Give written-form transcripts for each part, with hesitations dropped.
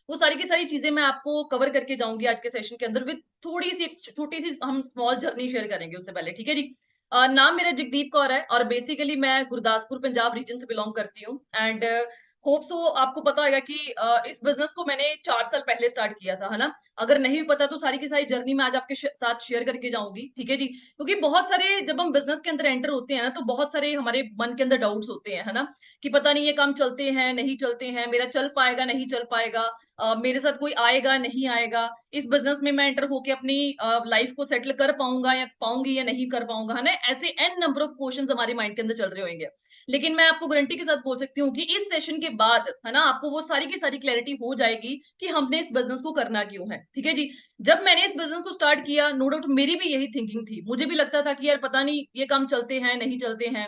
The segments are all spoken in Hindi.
वो सारी की सारी चीजें मैं आपको कवर करके जाऊंगी आज के सेशन के अंदर विद थोड़ी सी छोटी सी हम स्मॉल जर्नी शेयर करेंगे उससे पहले, ठीक है जी। नाम मेरा जगदीप कौर है और बेसिकली मैं गुरदासपुर पंजाब रीजन से बिलोंग करती हूँ। एंड होप सो आपको पता होगा कि इस बिजनेस को मैंने 4 साल पहले स्टार्ट किया था, है ना। अगर नहीं भी पता तो सारी की सारी जर्नी मैं आज आपके साथ शेयर करके जाऊंगी, ठीक है जी। क्योंकि बहुत सारे जब हम बिजनेस के अंदर एंटर होते हैं ना, तो बहुत सारे हमारे मन के अंदर डाउट्स होते हैं, है ना। कि पता नहीं ये काम चलते हैं नहीं चलते हैं, मेरा चल पाएगा नहीं चल पाएगा, मेरे साथ कोई आएगा नहीं आएगा, इस बिजनेस में मैं एंटर होके अपनी लाइफ को सेटल कर पाऊंगा या पाऊंगी या नहीं कर पाऊंगा, है ना। ऐसे एन नंबर ऑफ क्वेश्चंस हमारे माइंड के अंदर चल रहे होंगे। लेकिन मैं आपको गारंटी के साथ बोल सकती हूँ कि इस सेशन के बाद, है ना, आपको वो सारी की सारी क्लैरिटी हो जाएगी कि हमने इस बिजनेस को करना क्यों है, ठीक है जी। जब मैंने इस बिजनेस को स्टार्ट किया, नो डाउट मेरी भी यही थिंकिंग थी। मुझे भी लगता था कि यार पता नहीं ये काम चलते हैं नहीं चलते हैं,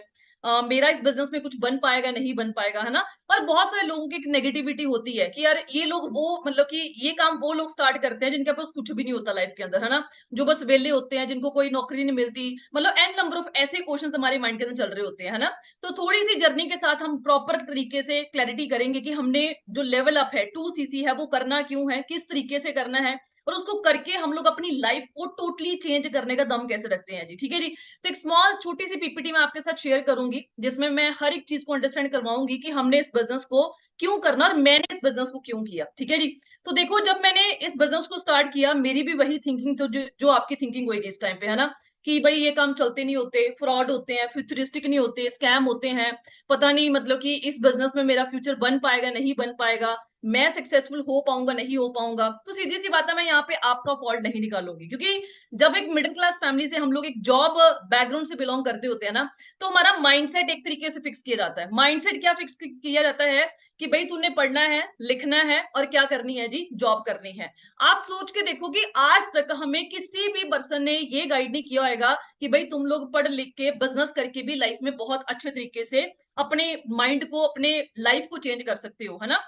मेरा इस बिजनेस में कुछ बन पाएगा नहीं बन पाएगा, है ना। और बहुत सारे लोगों की एक नेगेटिविटी होती है कि यार ये लोग वो मतलब कि ये काम वो लोग स्टार्ट करते हैं जिनके पास कुछ भी नहीं होता लाइफ के अंदर, है ना। जो बस वेले होते हैं, जिनको कोई नौकरी नहीं मिलती, मतलब एन नंबर ऑफ ऐसे क्वेश्चन हमारे माइंड के अंदर चल रहे होते हैं, है ना। तो थोड़ी सी जर्नी के साथ हम प्रॉपर तरीके से क्लैरिटी करेंगे कि हमने जो लेवल अप है 2 सीसी है वो करना क्यों है, किस तरीके से करना है, और उसको करके हम लोग अपनी लाइफ को टोटली चेंज करने का दम कैसे रखते हैं जी, ठीक है जी। तो एक स्मॉल छोटी सी पीपीटी मैं आपके साथ शेयर करूंगी जिसमें मैं हर एक चीज को अंडरस्टैंड करवाऊंगी कि हमने इस बिजनेस को क्यों करना और मैंने इस बिजनेस को क्यों किया, ठीक है जी। तो देखो, जब मैंने इस बिजनेस को स्टार्ट किया मेरी भी वही थिंकिंग तो जो आपकी थिंकिंग होगी इस टाइम पे, है ना। कि भाई ये काम चलते नहीं होते, फ्रॉड होते हैं, फ्यूचरिस्टिक नहीं होते, स्कैम होते हैं, पता नहीं मतलब कि इस बिजनेस में मेरा फ्यूचर बन पाएगा नहीं बन पाएगा, मैं सक्सेसफुल हो पाऊंगा नहीं हो पाऊंगा। तो सीधी सी बात है, मैं यहाँ पे आपका फॉल्ट नहीं निकालूंगी, क्योंकि जब एक मिडिल क्लास फैमिली से हम लोग एक जॉब बैकग्राउंड से बिलोंग करते होते हैं ना, तो हमारा माइंडसेट एक तरीके से फिक्स किया जाता है। माइंडसेट क्या फिक्स किया जाता है कि भाई तूने पढ़ना है लिखना है और क्या करनी है जी, जॉब करनी है। आप सोच के देखो कि आज तक हमें किसी भी पर्सन ने ये गाइड नहीं किया होगा कि भाई तुम लोग पढ़ लिख के बिजनेस करके भी लाइफ में बहुत अच्छे तरीके से अपने माइंड को अपने लाइफ को चेंज कर सकते हो, है ना।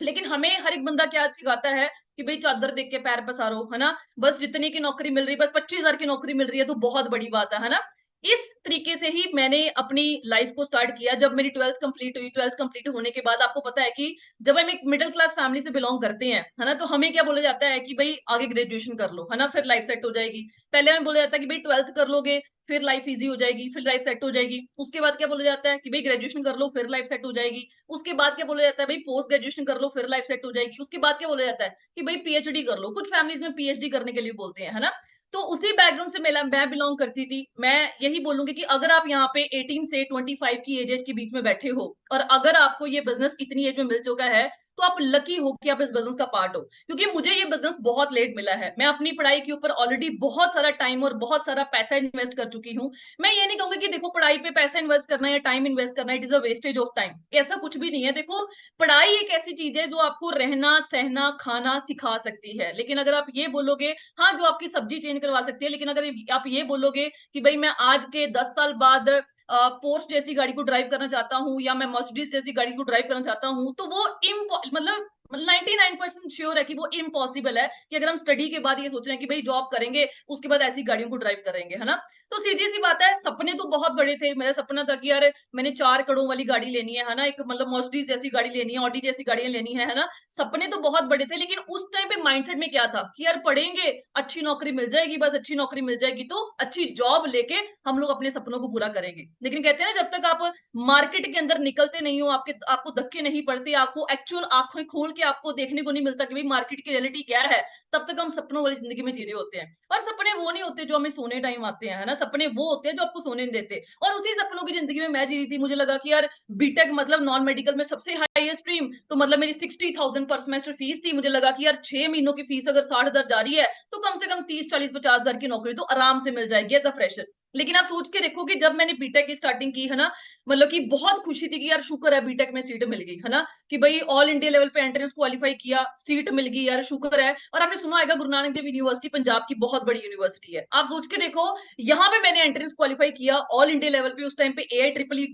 लेकिन हमें हर एक बंदा क्या सिखाता है कि भाई चादर देख के पैर पसारो, है ना। बस जितने की नौकरी मिल रही है, बस 25,000 की नौकरी मिल रही है तो बहुत बड़ी बात है ना। इस तरीके से ही मैंने अपनी लाइफ को स्टार्ट किया। जब मेरी 12th कंप्लीट हुई, 12th कंप्लीट होने के बाद आपको पता है कि जब हम एक मिडिल क्लास फैमिली से बिलोंग करते हैं, है ना, तो हमें क्या बोला जाता है कि भाई आगे ग्रेजुएशन कर लो, है ना, फिर लाइफ सेट हो जाएगी। पहले हमें बोला जाता है कि भाई 12th कर लोगे फिर लाइफ इजी हो जाएगी, फिर लाइफ सेट हो जाएगी। उसके बाद क्या बोला जाता है कि भाई ग्रेजुएशन कर लो फिर लाइफ सेट हो जाएगी। उसके बाद क्या बोला जाता है, भाई पोस्ट ग्रेजुएशन कर लो फिर लाइफ सेट हो जाएगी। उसके बाद क्या बोला जाता है कि भाई पीएचडी कर लो, कुछ फैमिलीज में पीएचडी करने के लिए बोलते हैं, है ना। तो उसी बैकग्राउंड से मैं बिलोंग करती थी। मैं यही बोलूंगी कि अगर आप यहाँ पे 18 से 25 की एज के बीच में बैठे हो और अगर आपको ये बिजनेस इतनी एज में मिल चुका है, तो आप लकी हो कि आप इस बिजनेस का पार्ट हो। क्योंकि मुझे ये बिजनेस बहुत लेट मिला है। मैं अपनी पढ़ाई के ऊपर ऑलरेडी बहुत सारा टाइम और बहुत सारा पैसा इन्वेस्ट कर चुकी हूँ। मैं ये नहीं कहूंगी कि देखो पढ़ाई पे पैसा इन्वेस्ट करना या टाइम इन्वेस्ट करना it is a wastage of time, ऐसा कुछ भी नहीं है। देखो, पढ़ाई एक ऐसी चीज है जो आपको रहना सहना खाना सिखा सकती है। लेकिन अगर आप ये बोलोगे, हाँ, जो आपकी सब्जी चेंज करवा सकती है, लेकिन अगर आप ये बोलोगे कि भाई मैं आज के 10 साल बाद पोर्स जैसी गाड़ी को ड्राइव करना चाहता हूँ या मैं मर्सिडीज जैसी गाड़ी को ड्राइव करना चाहता हूँ, तो वो मतलब 99% श्योर है कि वो इम्पॉसिबल है कि अगर हम स्टडी के बाद ये सोच रहे हैं कि भाई जॉब करेंगे उसके बाद ऐसी गाड़ियों को ड्राइव करेंगे, है ना। तो सीधी सी बात है, सपने तो बहुत बड़े थे। मेरा सपना था कि यार मैंने 4 करोड़ वाली गाड़ी लेनी है ना, एक मतलब मर्सिडीज जैसी गाड़ी लेनी है, ऑडी जैसी गाड़ियां लेनी है ना। सपने तो बहुत बड़े थे, लेकिन उस टाइम पे माइंडसेट में क्या था कि यार पढ़ेंगे अच्छी नौकरी मिल जाएगी, बस अच्छी नौकरी मिल जाएगी तो अच्छी जॉब लेके हम लोग अपने सपनों को पूरा करेंगे। लेकिन कहते हैं ना, जब तक आप मार्केट के अंदर निकलते नहीं हो, आपको धक्के नहीं पड़ते, आपको एक्चुअल आंखें खोल के आपको देखने को नहीं मिलता कि भाई मार्केट की रियलिटी क्या है, तब तक हम सपनों वाली जिंदगी में जी रहे होते हैं। और सपने वो नहीं होते जो हमें सोने टाइम आते हैं, है ना। सपने वो होते हैं जो आपको सोने नहीं देते। और उसी सपनों की जिंदगी में मैं जी रही थी। मुझे लगा कि यार बीटेक मतलब नॉन मेडिकल में सबसे हाईएस्ट स्ट्रीम, तो मतलब मेरी 60,000 पर सेमेस्टर फीस थी। मुझे लगा कि यार 6 महीनों की फीस अगर 60,000 जा रही है तो कम से कम 30, 40, 50 हजार की नौकरी तो आराम से मिल जाएगी एज अ फ्रेशर। लेकिन आप सोच के देखो कि जब मैंने बीटेक की स्टार्टिंग की, है ना, मतलब कि बहुत खुशी थी कि यार शुक्र है बीटेक में सीट मिल गई, है ना। कि भाई ऑल इंडिया लेवल पे एंट्रेंस क्वालिफाई किया, सीट मिल गई, यार शुक्र है। और आपने सुना होगा गुरु नानक देव यूनिवर्सिटी पंजाब की बहुत बड़ी यूनिवर्सिटी है। आप सोच के देखो, यहाँ पे मैंने एंट्रेंस क्वालिफाई किया ऑल इंडिया लेवल पे। उस टाइम पे AI ट्रिपल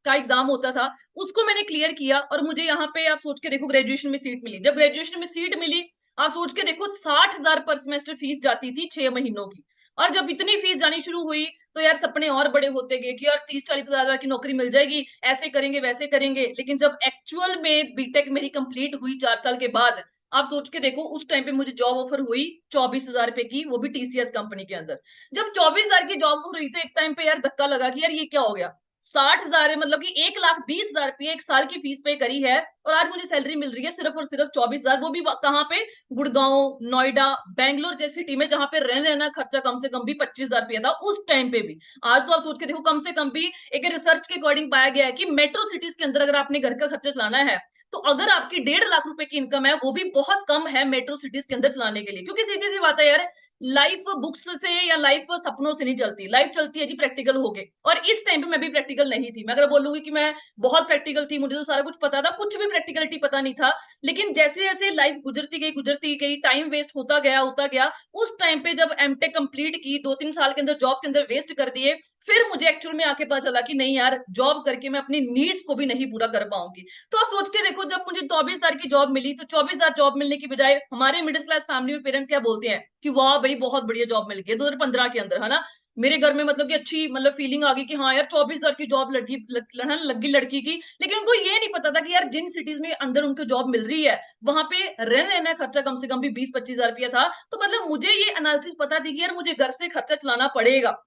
का एग्जाम होता था, उसको मैंने क्लियर किया और मुझे यहाँ पे आप सोच के देखो ग्रेजुएशन में सीट मिली। जब ग्रेजुएशन में सीट मिली, आप सोच के देखो 60,000 पर सेमेस्टर फीस जाती थी 6 महीनों की। और जब इतनी फीस जानी शुरू हुई तो यार सपने और बड़े होते गए कि यार 30, 40, 50 हजार की नौकरी मिल जाएगी, ऐसे करेंगे वैसे करेंगे। लेकिन जब एक्चुअल में बीटेक मेरी कंप्लीट हुई 4 साल के बाद, आप सोच के देखो, उस टाइम पे मुझे जॉब ऑफर हुई 24,000 रुपए की, वो भी टीसीएस कंपनी के अंदर। जब 24,000 की जॉब ऑफर हुई तो एक टाइम पे यार धक्का लगा कि यार ये क्या हो गया, 60,000 है, मतलब कि 1,20,000 रुपये एक साल की फीस पे करी है, और आज मुझे सैलरी मिल रही है सिर्फ और सिर्फ 24,000, वो भी कहाँ पे, गुड़गांव, नोएडा, बैंगलोर जैसी सिटी में, जहां पे रहने रहना खर्चा कम से कम भी 25,000 रुपया था उस टाइम पे भी। आज तो आप सोच के देखो, कम से कम भी एक रिसर्च के अकॉर्डिंग पाया गया है कि मेट्रो सिटीज के अंदर अगर आपने घर का खर्चा चलाना है, तो अगर आपकी 1.5 लाख रुपए की इनकम है, वो भी बहुत कम है मेट्रो सिटीज के अंदर चलाने के लिए। क्योंकि सीधी सी बात है यार, लाइफ बुक्स से या लाइफ सपनों से नहीं चलती, लाइफ चलती है जी प्रैक्टिकल होके। और इस टाइम पे मैं भी प्रैक्टिकल नहीं थी। मैं अगर बोलूंगी कि मैं बहुत प्रैक्टिकल थी, मुझे तो सारा कुछ पता था, कुछ भी प्रैक्टिकलिटी पता नहीं था। लेकिन जैसे जैसे लाइफ गुजरती गई, टाइम वेस्ट होता गया, उस टाइम पे जब एमटेक कंप्लीट की, 2-3 साल के अंदर जॉब के अंदर वेस्ट कर दिए, फिर मुझे एक्चुअल में आके पता चला कि नहीं यार, जॉब करके मैं अपनी नीड्स को भी नहीं पूरा कर पाऊंगी। तो आप सोच के देखो, जब मुझे 24,000 की जॉब मिली, तो 24,000 जॉब मिलने की बजाय हमारे मिडिल क्लास फैमिली में पेरेंट्स क्या बोलते हैं कि वाह भाई बहुत बढ़िया जॉब मिल गई 2015 के अंदर, है ना। मेरे घर में मतलब कि अच्छी मतलब फीलिंग आ गई कि हाँ यार 24,000 की जॉब लग गई लड़की की। लेकिन उनको ये नहीं पता था कि यार जिन सिटीज में अंदर उनको जॉब मिल रही है, वहां पे रहने रहना खर्चा कम से कम भी 20-25,000 रुपया था। तो मतलब मुझे ये एनालिसिस पता थी कि यार मुझे घर से खर्चा चलाना पड़ेगा,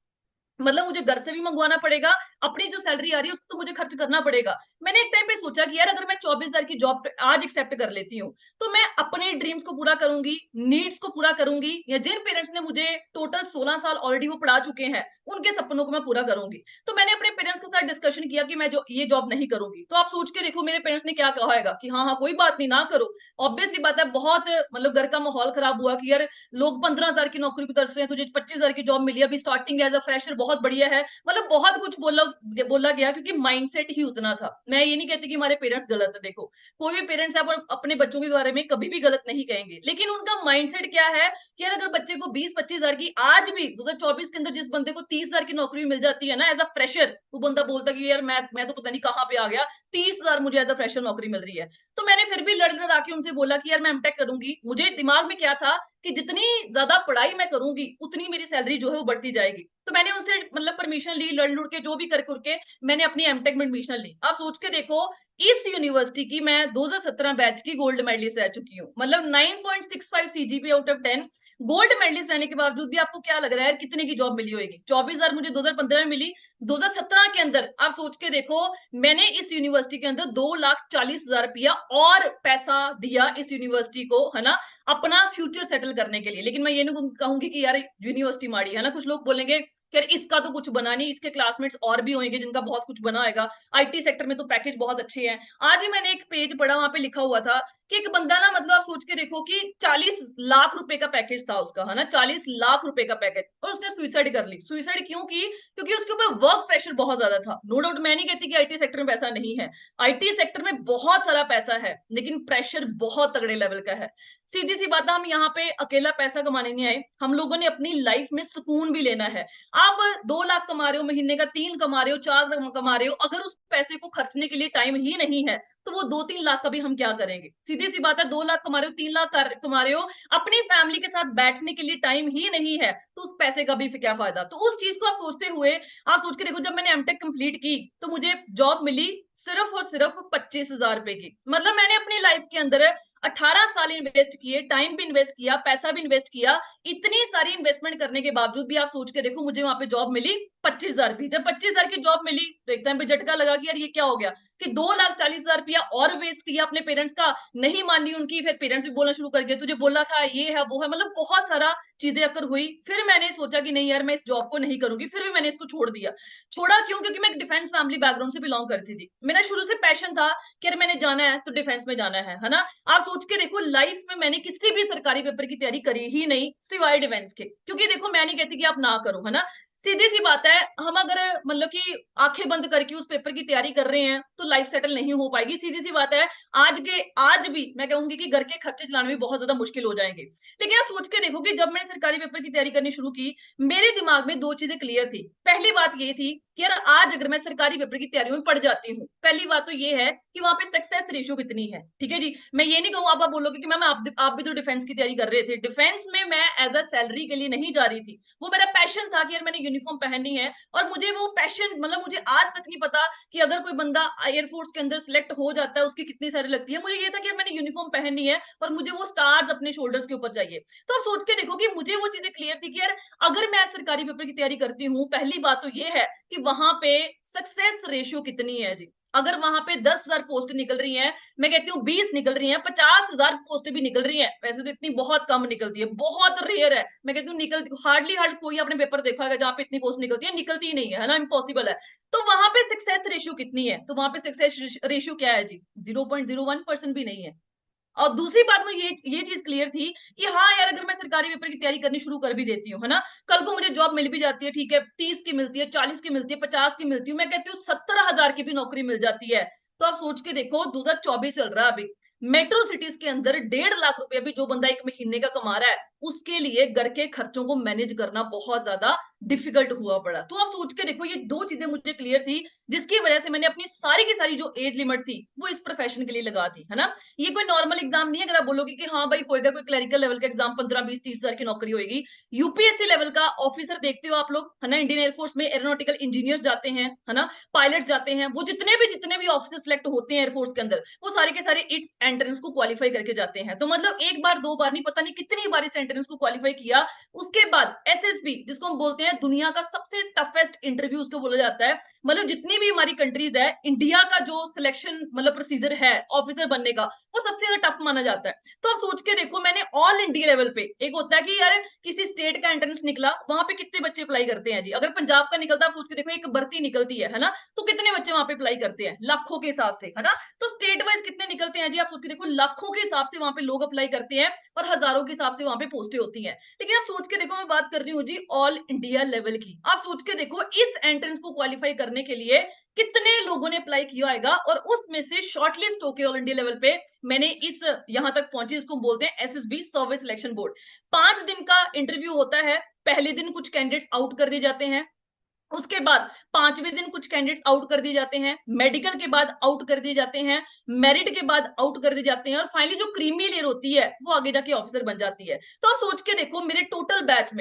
मतलब मुझे घर से भी मंगवाना पड़ेगा, अपनी जो सैलरी आ रही है उसको तो मुझे खर्च करना पड़ेगा। मैंने एक टाइम पे सोचा कि यार अगर मैं 24,000 की जॉब आज एक्सेप्ट कर लेती हूँ, तो मैं अपने ड्रीम्स को पूरा करूंगी, नीड्स को पूरा करूंगी, या जिन पेरेंट्स ने मुझे टोटल 16 साल ऑलरेडी वो पढ़ा चुके हैं, उनके सपनों को मैं पूरा करूंगी। तो मैंने अपने पेरेंट्स के साथ डिस्कशन किया कि मैं जो ये जॉब नहीं करूंगी। तो आप सोच के देखो मेरे पेरेंट्स ने क्या कहा है कि हाँ हाँ कोई बात नहीं, ना करो। ऑब्वियसली बात है, बहुत मतलब घर का माहौल खराब हुआ कि यार लोग 15,000 की नौकरी को तरस रहे हैं, तुझे 25,000 की जॉब मिली, अभी स्टार्टिंग एज अ फ्रेशर, बहुत बढ़िया है। मतलब बहुत कुछ बोला गया, क्योंकि माइंडसेट ही उतना था। मैं ये नहीं कहती कि हमारे पेरेंट्स गलत है, देखो कोई भी पेरेंट्स है वो अपने बच्चों के बारे में कभी भी गलत नहीं कहेंगे, लेकिन उनका माइंडसेट क्या है कि यार अगर बच्चे को 20-25,000 की, आज भी 2024 के अंदर जिस बंदे को 30,000 की नौकरी मिल जाती है ना एज अ फ्रेशर, वो बंदा बोलता कि यार मैं तो पता नहीं कहाँ पे आ गया, 30,000 मुझे एज अ फ्रेशर नौकरी मिल रही है। तो मैंने फिर भी लड़ लड़ा के उनसे बोला कि यार मैं एमटेक करूंगी। मुझे दिमाग में क्या था कि जितनी ज्यादा पढ़ाई मैं करूंगी, उतनी मेरी सैलरी जो है वो बढ़ती जाएगी। तो मैंने उनसे मतलब परमिशन ली, लड़ लुड़ के जो भी कर करके मैंने अपनी एमटेक में एडमिशन ली। आप सोच के देखो, इस यूनिवर्सिटी की मैं 2017 बैच की गोल्ड मेडलिस्ट रह चुकी हूँ, मतलब 9.65 CGP out of 10। Gold medalist रहने के बावजूद भी आपको क्या लग रहा है यार कितने की जॉब मिली होगी? 24,000 मुझे 2015 में मिली, 2017 के अंदर आप सोच के देखो, मैंने इस यूनिवर्सिटी के अंदर 2,40,000 रुपया और पैसा दिया इस यूनिवर्सिटी को, है ना, अपना फ्यूचर सेटल करने के लिए। लेकिन मैं ये नहीं कहूंगी कि यार यूनिवर्सिटी माड़ी है ना। कुछ लोग बोलेंगे कि यार इसका तो कुछ बना नहीं, इसके क्लासमेट्स और भी होंगे जिनका बहुत कुछ बना होगा, आईटी सेक्टर में तो पैकेज बहुत अच्छे हैं। आज ही मैंने एक पेज पढ़ा, वहां पे लिखा हुआ था कि एक बंदा ना, मतलब आप सोच के देखो कि 40 लाख रुपए का पैकेज था उसका, है ना, 40 लाख रुपए का पैकेज, और उसने सुइसाइड कर ली। सुइसाइड क्यों की? क्योंकि उसके ऊपर वर्क प्रेशर बहुत ज्यादा था। नो डाउट, मैं नहीं कहती कि आईटी सेक्टर में पैसा नहीं है, आईटी सेक्टर में बहुत सारा पैसा है, लेकिन प्रेशर बहुत तगड़े लेवल का है। सीधी सी बात है, हम यहाँ पे अकेला पैसा कमाने नहीं आए, हम लोगों ने अपनी लाइफ में सुकून भी लेना है। आप 2 लाख कमा रहे हो महीने का, 3 कमा रहे हो, 4 कमा रहे हो, अगर उस पैसे को खर्चने के लिए टाइम ही नहीं है, तो वो 2-3 लाख का भी हम क्या करेंगे? सीधी सी बात है, 2 लाख कमा रहे हो, 3 लाख कमा रहे हो, अपनी फैमिली के साथ बैठने के लिए टाइम ही नहीं है, तो उस पैसे का भी फिर क्या फायदा? तो उस चीज को आप सोचते हुए, आप सोच के देखो, जब मैंने एमटेक कंप्लीट की तो मुझे जॉब मिली सिर्फ और सिर्फ 25,000 रुपए की। मतलब मैंने अपनी लाइफ के अंदर 18 साल इन्वेस्ट किए, टाइम भी इन्वेस्ट किया, पैसा भी इन्वेस्ट किया। इतनी सारी इन्वेस्टमेंट करने के बावजूद भी आप सोच के देखो, मुझे वहां पे जॉब मिली 25,000 की। जब 25,000 की जॉब मिली तो एकदम पे झटका लगा कि यार ये क्या हो गया, कि 2,40,000 रुपया और वेस्ट किया अपने पेरेंट्स का। नहीं मानी उनकी, फिर पेरेंट्स भी बोलना शुरू कर दिया, तुझे बोला था, ये है वो है, मतलब बहुत सारा चीजें अकर हुई। फिर मैंने सोचा कि नहीं यार, मैं इस जॉब को नहीं करूंगी। फिर भी मैंने इसको छोड़ दिया। छोड़ा क्यों? क्योंकि मैं एक डिफेंस फैमिली बैकग्राउंड से बिलोंग करती थी। मेरा शुरू से पैशन था कि यार मैंने जाना है तो डिफेंस में जाना है ना। आप सोच के देखो, लाइफ में मैंने किसी भी सरकारी पेपर की तैयारी करी ही नहीं सिवाय डिफेंस के। क्योंकि देखो, मैं नहीं कहती कि आप ना करो, है ना, सीधी सी बात है, हम अगर मतलब कि आंखें बंद करके उस पेपर की तैयारी कर रहे हैं तो लाइफ सेटल नहीं हो पाएगी। सीधी सी बात है, आज भी मैं कहूंगी कि घर के खर्चे चलाने में बहुत ज्यादा मुश्किल हो जाएंगे। लेकिन आप सोच के देखो कि जब मैंने सरकारी पेपर की तैयारी करनी शुरू की, मेरे दिमाग में 2 चीजें क्लियर थी। पहली बात ये थी कि यार आज अगर मैं सरकारी पेपर की तैयारी में पड़ जाती हूँ, पहली बात तो ये है कि वहां पे सक्सेस रेशियो कितनी है। ठीक है जी, मैं ये नहीं कहूँ, आप बोलोगे कि मैम आप भी तो डिफेंस की तैयारी कर रहे थे। डिफेंस में मैं एज अ सैलरी के लिए नहीं जा रही थी, वो मेरा पैशन था कि यार मैंने यूनिफॉर्म पहननी है और मुझे वो पैशन, मतलब मुझे आज तक नहीं पता कि अगर कोई बंदा एयरफोर्स के अंदर सिलेक्ट हो जाता है उसकी कितनी सैलरी लगती है। मुझे ये था कि यार मैंने यूनिफॉर्म पहननी है और मुझे वो स्टार्स अपने शोल्डर्स के ऊपर चाहिए। तो आप सोच के देखो कि मुझे वो चीजें क्लियर थी कि यार अगर मैं सरकारी पेपर की तैयारी करती हूँ, पहली बात तो ये है कि वहां पे सक्सेस रेशियो कितनी है जी। अगर वहां पे 10,000 पोस्ट निकल रही हैं, मैं कहती हूँ 20 निकल रही हैं, 50,000 पोस्ट भी निकल रही हैं, वैसे तो इतनी बहुत कम निकलती है, बहुत रेयर है। मैं कहती हूँ निकलती हार्डली कोई आपने पेपर देखा होगा जहाँ पे इतनी पोस्ट निकलती है, निकलती ही नहीं है ना, इम्पॉसिबल है। तो वहां पे सक्सेस रेशियो कितनी है? तो वहां पे सक्सेस रेशियो क्या है जी? 0.01% भी नहीं है। और दूसरी बात में ये चीज क्लियर थी कि हाँ यार अगर मैं सरकारी पेपर की तैयारी करनी शुरू कर भी देती हूँ, है ना, कल को मुझे जॉब मिल भी जाती है, ठीक है, 30 की मिलती है, 40 की मिलती है, 50 की मिलती है, मैं कहती हूँ 70,000 की भी नौकरी मिल जाती है। तो आप सोच के देखो 2024 चल रहा है अभी, मेट्रो सिटीज के अंदर 1.5 लाख रुपया भी जो बंदा एक महीने का कमा रहा है, उसके लिए घर के खर्चों को मैनेज करना बहुत ज्यादा डिफिकल्ट हुआ पड़ा। तो आप सोच के देखो ये दो चीजें मुझे क्लियर थी, जिसकी वजह से मैंने अपनी सारी की सारी जो एज लिमिट थी वो इस प्रोफेशन के लिए लगा दी, है ना। ये कोई नॉर्मल एग्जाम नहीं है। अगर आप बोलोगे कि हाँ भाई होएगा कोई क्लरिकल लेवल का एग्जाम, 15-20-30 हजार की नौकरी होगी, यूपीएससी लेवल का ऑफिसर देखते हो आप लोग, है ना, इंडियन एयरफोर्स में एरोनॉटिकल इंजीनियर्स जाते हैं, है ना, पायलट्स जाते हैं, वो जितने भी ऑफिसर सिलेक्ट होते हैं एयरफोर्स के अंदर, वो सारे के सारे इट्स एंट्रेंस को क्वालिफाई करके जाते हैं। तो मतलब एक बार दो बार नहीं, पता नहीं कितनी बार इस एंट्रेंस को क्वालिफाई किया। उसके बाद एसएसबी, जिसको हम बोलते हैं दुनिया का सबसे टफेस्ट इंटरव्यू उसको बोला जाता है, मतलब जितनी भी हमारी कंट्रीज है, इंडिया का जो सिलेक्शन मतलब प्रोसीजर है ऑफिसर बनने का, वो सबसे ज्यादा टफ माना जाता है। तो आप सोच के देखो मैंने ऑल इंडिया लेवल पे, एक होता है कि यार किसी स्टेट का एंट्रेंस निकला, वहां पे कितने बच्चे अप्लाई करते हैं जी। अगर पंजाब का निकलता है, आप सोच के देखो एक भर्ती निकलती है ना, तो कितने बच्चे वहां पे अप्लाई करते हैं, लाखों के हिसाब से, है ना। तो स्टेट वाइज कितने निकलते हैं जी, आप सोच के देखो लाखों के हिसाब से वहां पे लोग अप्लाई करते हैं और हजारों के हिसाब से वहां पे पोस्टें होती हैं। लेकिन आप सोच के देखो, मैं बात कर रही हूँ जी ऑल इंडिया लेवल की, आप सोच के देखो इस एंट्रेंस को क्वालिफाई करने के लिए कितने लोगों ने अप्लाई किया होगा, और उसमें से शॉर्टलिस्ट होके ऑल इंडिया लेवल पे मैंने इस यहां तक पहुंची, इसको बोलते हैं एसएसबी सर्विस सिलेक्शन बोर्ड। 5 दिन का इंटरव्यू होता है। पहले दिन कुछ कैंडिडेट्स आउट कर दिए जाते हैं, उसके बाद 5वें दिन कुछ कैंडिडेट्स आउट कर दिए जाते हैं, मेडिकल के बाद आउट कर दिए जाते हैं, मेरिट के बाद आउट कर दिए जाते हैं, और फाइनली जो क्रीमी लेयर होती है वो आगे जाके ऑफिसर बन जाती है। तो आप सोच के देखो मेरे टोटल बैच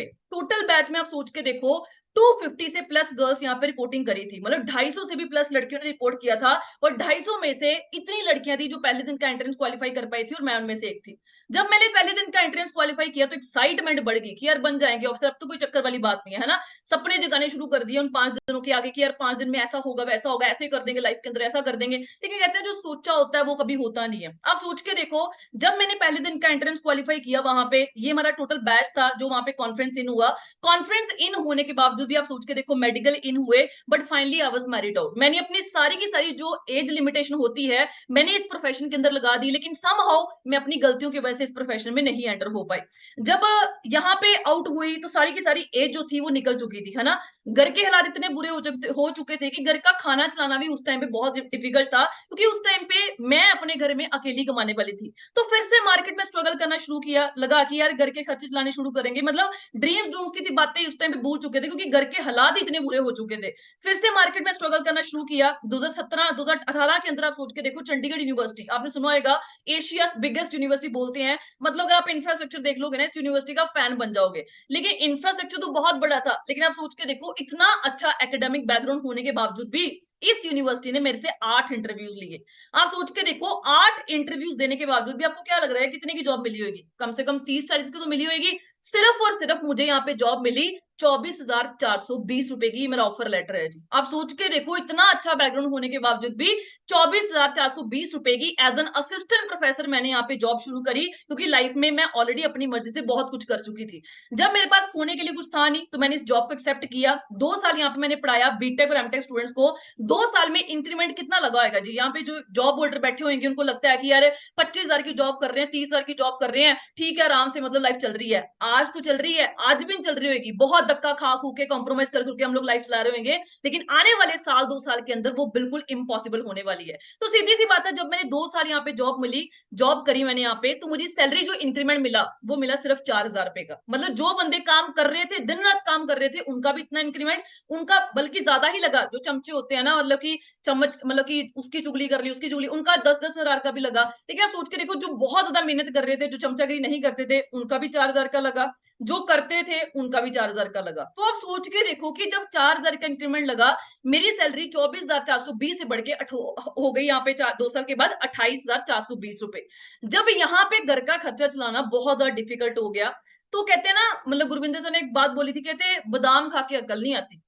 में आप सोच के देखो 250 से प्लस गर्ल्स यहाँ पे रिपोर्टिंग करी थी, मतलब 250 से भी प्लस लड़कियों ने रिपोर्ट किया था, और 250 में से इतनी लड़कियां थी जो पहले दिन का एंट्रेंस क्वालिफाई कर पाई थी, और मैं उनमें से एक थी। जब मैंने पहले दिन का एंट्रेंस क्वालिफाई किया तो एक्साइटमेंट बढ़ गई कि यार बन जाएंगे ऑफिसर, अब तो कोई चक्कर वाली बात नहीं है ना। सपने जगाने शुरू कर दिए उन 5 दिनों के आगे कि यार 5 दिन में ऐसा होगा वैसा होगा, ऐसे कर देंगे लाइफ के अंदर, ऐसा कर देंगे। लेकिन कहते हैं जो सोचा होता है वो कभी होता नहीं है। आप सोच के देखो, जब मैंने पहले दिन का एंट्रेंस क्वालिफाई किया, वहां पे ये हमारा टोटल बैच था जो वहां पे कॉन्फ्रेंस इन हुआ। कॉन्फ्रेंस इन होने के बावजूद भी आप सोच के देखो मेडिकल इन हुए, but finally I was married out. मैंने अपनी सारी की सारी जो एज लिमिटेशन होती है मैंने इस प्रोफेशन के अंदर लगा दी, लेकिन समहाउ मैं अपनी गलतियों की वजह से इस प्रोफेशन में नहीं एंटर हो पाई। जब यहाँ पे आउट हुई तो सारी की सारी एज जो थी वो निकल चुकी थी, है ना। घर के हालात इतने बुरे हो चुके थे कि घर का खाना चलाना भी उस टाइम पे बहुत डिफिकल्ट था, क्योंकि उस टाइम पे मैं अपने घर में अकेली कमाने वाली थी। तो फिर से मार्केट में स्ट्रगल करना शुरू किया, लगा कि यार घर के खर्चे चलाने शुरू करेंगे, मतलब ड्रीम ड्रूम्स की थी बातें उस टाइम पे भूल चुके थे, क्योंकि घर के हालात इतने बुरे हो चुके थे। फिर से मार्केट में स्ट्रगल करना शुरू किया। 2017-2018 के अंदर आप सोच के देखो, चंडीगढ़ यूनिवर्सिटी आपने सुना होगा, एशिया बिगेस्ट यूनिवर्सिटी बोलते हैं, मतलब अगर आप इंफ्रास्ट्रक्चर देख लोगे ना इस यूनिवर्सिटी का फैन बन जाओगे। लेकिन इंफ्रास्ट्रक्चर तो बहुत बड़ा था, लेकिन आप सोच के देखो इतना अच्छा एकेडमिक बैकग्राउंड होने के बावजूद भी इस यूनिवर्सिटी ने मेरे से 8 इंटरव्यूज लिए। आप सोच के देखो 8 इंटरव्यूज देने के बावजूद भी आपको क्या लग रहा है कितने की जॉब मिली होगी? कम से कम 30-40 की तो मिली होगी। सिर्फ और सिर्फ मुझे यहाँ पे जॉब मिली 24,420 रुपए की, मेरा ऑफर लेटर है जी। आप सोच के देखो इतना अच्छा बैकग्राउंड होने के बावजूद भी 24,420 रुपए की एज एन असिस्टेंट प्रोफेसर मैंने यहाँ पे जॉब शुरू करी, क्योंकि लाइफ में मैं ऑलरेडी अपनी मर्जी से बहुत कुछ कर चुकी थी। जब मेरे पास खोने के लिए कुछ था नहीं तो मैंने इस जॉब को एक्सेप्ट किया। 2 साल यहाँ पे मैंने पढ़ाया बीटेक और एमटेक स्टूडेंट्स को। 2 साल में इंक्रीमेंट कितना लगा होगा जी? यहाँ पे जो जॉब होल्डर बैठे होंगे उनको लगता है कि यार 25,000 की जॉब कर रहे हैं, 30,000 की जॉब कर रहे हैं, ठीक है आराम से मतलब लाइफ चल रही है। आज तो चल रही है, आज भी चल रही होगी, बहुत धक्का खा खू के कॉम्प्रोमाइज कर करके हम लोग लाइफ चला रहे होंगे, लेकिन आने वाले साल 2 साल के अंदर वो बिल्कुल इम्पॉसिबल होने वाली है। तो सीधी सी बात है, जब मैंने 2 साल यहाँ पे जॉब मिली, जॉब करी मैंने यहाँ पे, तो मुझे सैलरी जो इंक्रीमेंट मिला वो मिला सिर्फ 4,000 रुपए का। मतलब जो बंदे काम कर रहे थे, दिन रात काम कर रहे थे, उनका भी इतना इंक्रीमेंट, उनका बल्कि ज्यादा ही लगा। जो चमचे होते हैं ना, मतलब कि चम्मच, मतलब कि उसकी चुगली कर ली, उसकी चुगली, उनका 10-10 हजार का भी लगा। लेकिन आप सोच के देखो, जो बहुत ज्यादा मेहनत कर रहे थे, जो चमचागिरी नहीं करते थे, उनका भी 4,000 का लगा। जो करते थे उनका भी 4,000 का लगा। तो आप सोच के देखो कि जब 4,000 का इंक्रीमेंट लगा, मेरी सैलरी 24,420 से बढ़ के हो गई यहाँ पे 2 साल के बाद 28,420 रुपए। जब यहाँ पे घर का खर्चा चलाना बहुत ज्यादा डिफिकल्ट हो गया, तो कहते हैं ना, मतलब गुरविंदर सर ने एक बात बोली थी, कहते बादाम खा के अकल नहीं आती।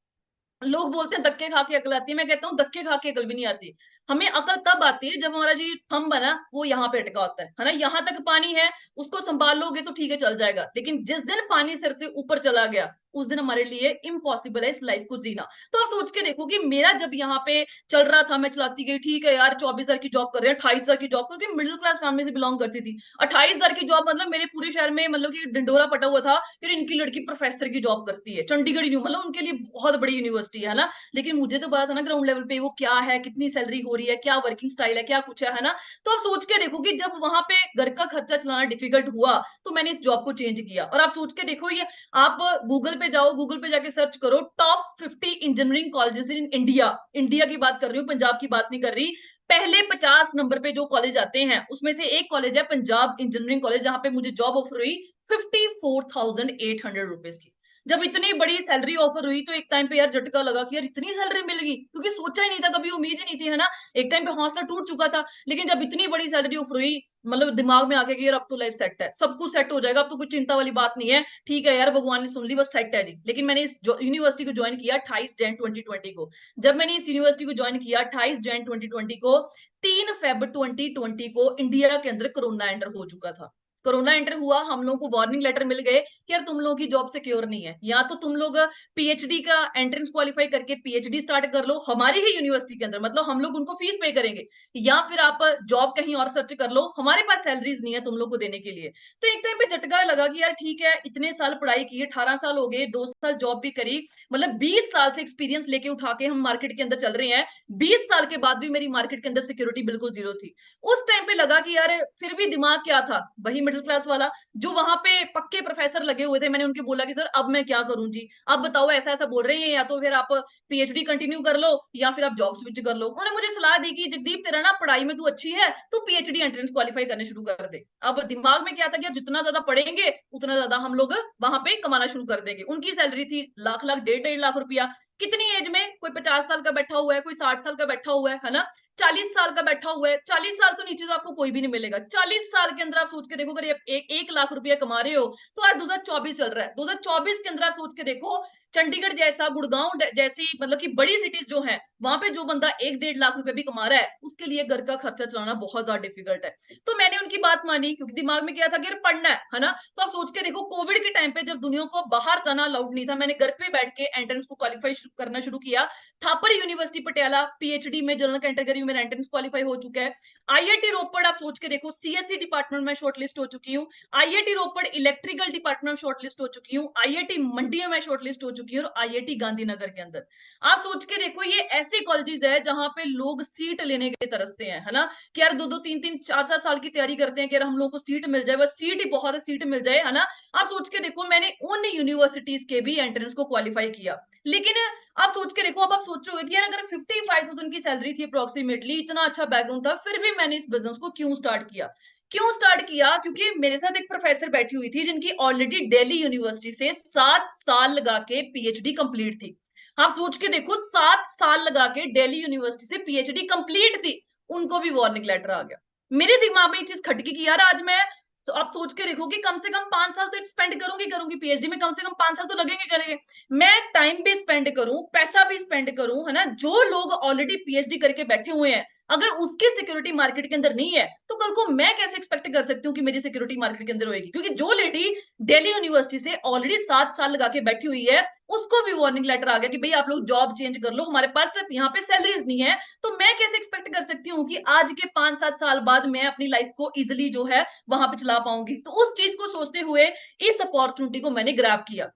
लोग बोलते हैं धक्के खा के अकल आती है, मैं कहता हूँ धक्के खा के अकल भी नहीं आती। हमें अकल तब आती है जब हमारा जी थंब है ना, वो यहाँ पे अटका होता है ना, यहाँ तक पानी है, उसको संभाल लोगे तो ठीक है चल जाएगा, लेकिन जिस दिन पानी सिर से ऊपर चला गया, उस दिन हमारे लिए इम्पॉसिबल है इस लाइफ को जीना। तो आप सोच के देखो कि मेरा जब यहाँ पे चल रहा था, मैं चलाती गई, ठीक है यार 24,000 की जॉब कर रहे हैं, 28,000 की जॉब, क्योंकि मिडिल क्लास फैमिली से बिलोंग करती थी। 28,000 की जॉब मतलब मेरे पूरे शहर में मतलब कि ढिंडोरा पटा हुआ था कि इनकी लड़की प्रोफेसर की जॉब करती है, चंडीगढ़ मतलब उनके लिए बहुत बड़ी यूनिवर्सिटी है ना। लेकिन मुझे तो पता था ना ग्राउंड लेवल पे वो क्या है, कितनी सैलरी हो रही है, क्या वर्किंग स्टाइल है, क्या कुछ है ना। तो आप सोच के देखो कि जब वहां पे घर का खर्चा चलाना डिफिकल्ट हुआ, तो मैंने इस जॉब को चेंज किया। और आप सोच के देखो, ये आप गूगल पे जाओ, गूगल पे जाके सर्च करो top 50 engineering colleges in India. India की बात कर रही हूँ, पंजाब की बात नहीं कर रही। पहले 50 नंबर पे जो कॉलेज आते हैं, उसमें से एक कॉलेज है पंजाब इंजीनियरिंग कॉलेज, जहां पे मुझे जॉब ऑफर हुई 54,800 रुपीज की। जब इतनी बड़ी सैलरी ऑफर हुई, तो एक टाइम पे यार झटका लगा कि यार इतनी सैलरी मिल गई, क्योंकि सोचा ही नहीं था, कभी उम्मीद ही नहीं थी, है ना। एक टाइम पे हौसला टूट चुका था, लेकिन जब इतनी बड़ी सैलरी ऑफर हुई, मतलब दिमाग में आ गया कि यार अब तो लाइफ सेट है, सब कुछ सेट हो जाएगा, अब तो कुछ चिंता वाली बात नहीं है, ठीक है यार भगवान ने सुन ली, बस सेट है जी। लेकिन मैंने इस यूनिवर्सिटी को ज्वाइन किया 28 जैन 2020 को। जब मैंने इस यूनिवर्सिटी को ज्वाइन किया 28 जैन 2020 को, 3 फेब 2020 को इंडिया के अंदर कोरोना एंटर हो चुका था। कोरोना एंटर हुआ, हम लोगों को वार्निंग लेटर मिल गए कि यार तुम लोगों की जॉब सिक्योर नहीं है, या तो तुम लोग पीएचडी का एंट्रेंस क्वालिफाई करके पीएचडी स्टार्ट कर लो हमारी ही यूनिवर्सिटी के अंदर, मतलब हम लोग उनको फीस पे करेंगे, या फिर आप जॉब कहीं और सर्च कर लो, हमारे पास सैलरीज नहीं है तुम लोग को देने के लिए। तो एक टाइम पे झटका लगा कि यार ठीक है, इतने साल पढ़ाई की, 18 साल हो गए, 2 साल जॉब भी करी, मतलब 20 साल से एक्सपीरियंस लेके उठा के हम मार्केट के अंदर चल रहे हैं, 20 साल के बाद भी मेरी मार्केट के अंदर सिक्योरिटी बिल्कुल जीरो थी। उस टाइम पे लगा कि यार फिर भी दिमाग क्या था, वही मिडिल क्लास वाला, जो वहां पे पक्के प्रोफेसर लगे हुए थे। मैंने उनके बोला कि सर अब मैं क्या करूं जी, आप बताओ, ऐसा ऐसा बोल रहे हैं, या तो फिर आप पीएचडी कंटिन्यू कर लो, या फिर आप जॉब स्विच कर लो। उन्होंने मुझे सलाह दी कि जगदीप तेरा ना पढ़ाई में तू अच्छी है, तो पीएचडी एंट्रेंस क्वालिफाई करने शुरू कर दे। अब दिमाग में क्या था कि यार जितना ज्यादा पढ़ेंगे उतना ज्यादा हम लोग वहां पे कमाना शुरू कर देंगे। उनकी सैलरी थी लाख लाख, 1.5 लाख रुपया। कितनी एज में, कोई 50 साल का बैठा हुआ है, कोई 60 साल का बैठा हुआ है ना, 40 साल का बैठा हुआ है। 40 साल तो नीचे तो आपको कोई भी नहीं मिलेगा। 40 साल के अंदर आप सोच के देखो, अगर एक लाख रुपया कमा रहे हो, तो आज 2024 चल रहा है, 2024 के अंदर आप सोच के देखो, चंडीगढ़ जैसा, गुड़गांव जैसी मतलब कि बड़ी सिटीज जो है, वहां पे जो बंदा 1-1.5 लाख रुपए भी कमा रहा है, उसके लिए घर का खर्चा चलाना बहुत ज्यादा डिफिकल्ट है। तो मैंने उनकी बात मानी, क्योंकि दिमाग में क्या था कि यार पढ़ना है ना। तो आप सोच के देखो, कोविड के टाइम पे जब दुनिया को बाहर जाना अलाउड नहीं था, मैंने घर पे बैठ के एंट्रेंस को क्वालिफाई करना शुरू किया। थापर यूनिवर्सिटी पटियाला पीएचडी में जनरल कैटेगरी में एंट्रेंस क्वालिफाई हो चुका है। आईआईटी रोपड़ आप सोच के देखो, सीएससी डिपार्टमेंट में शॉर्टलिस्ट हो चुकी हूँ। आईआईटी रोपड़ इलेक्ट्रिकल डिपार्टमेंट में शॉर्टलिस्ट हो चुकी हूँ। आईआईटी मंडी में शॉर्टलिस्ट हो चुकी हूँ, और आईआईटी गांधीनगर के अंदर। आप सोच के देखो, ये ऐसे कॉलेजेस है जहां पे लोग सीट लेने के तरसते हैं, है ना, कि यार 2-2 3-3 4-4 साल की तैयारी करते हैं कि यार हम लोग को सीट मिल जाए, बस सीट ही बहुत है, सीट मिल जाए, है ना। आप सोच के देखो, मैंने उन यूनिवर्सिटीज के भी एंट्रेंस को क्वालिफाई किया। लेकिन आप सोच के देखो, अब आप सोच रहे हो कि यार अगर 55,000 की सैलरी थी अप्रोक्सीमेटली, इतना अच्छा बैकग्राउंड था, फिर भी मैंने इस बिजनेस को क्यों स्टार्ट किया। क्यों स्टार्ट किया, क्योंकि मेरे साथ एक प्रोफेसर बैठी हुई थी, जिनकी ऑलरेडी दिल्ली यूनिवर्सिटी से 7 साल लगा के पीएचडी कंप्लीट थी। आप सोच के देखो, 7 साल लगा के दिल्ली यूनिवर्सिटी से पीएचडी कंप्लीट थी, उनको भी वार्निंग लेटर आ गया। मेरे दिमाग में ये चीज खटकी कि यार आज मैं, तो आप सोच के देखो कि कम से कम 5 साल तो स्पेंड करूंगी पीएचडी में, कम से कम 5 साल तो लगेंगे। मैं टाइम भी स्पेंड करूं, पैसा भी स्पेंड करूं, है ना। जो लोग ऑलरेडी पीएचडी करके बैठे हुए हैं, अगर उसकी सिक्योरिटी मार्केट के अंदर नहीं है, तो कल को मैं कैसे एक्सपेक्ट कर सकती हूँ कि मेरी सिक्योरिटी मार्केट के अंदर होगी। क्योंकि जो लेडी दिल्ली यूनिवर्सिटी से ऑलरेडी 7 साल लगा के बैठी हुई है, उसको भी वार्निंग लेटर आ गया कि भाई आप लोग जॉब चेंज कर लो, हमारे पास यहाँ पे सैलरीज नहीं है। तो मैं कैसे एक्सपेक्ट कर सकती हूँ कि आज के 5-7 साल बाद मैं अपनी लाइफ को इजिली जो है वहां पे चला पाऊंगी। तो उस चीज को सोचते हुए इस अपॉर्चुनिटी को मैंने ग्रैब किया।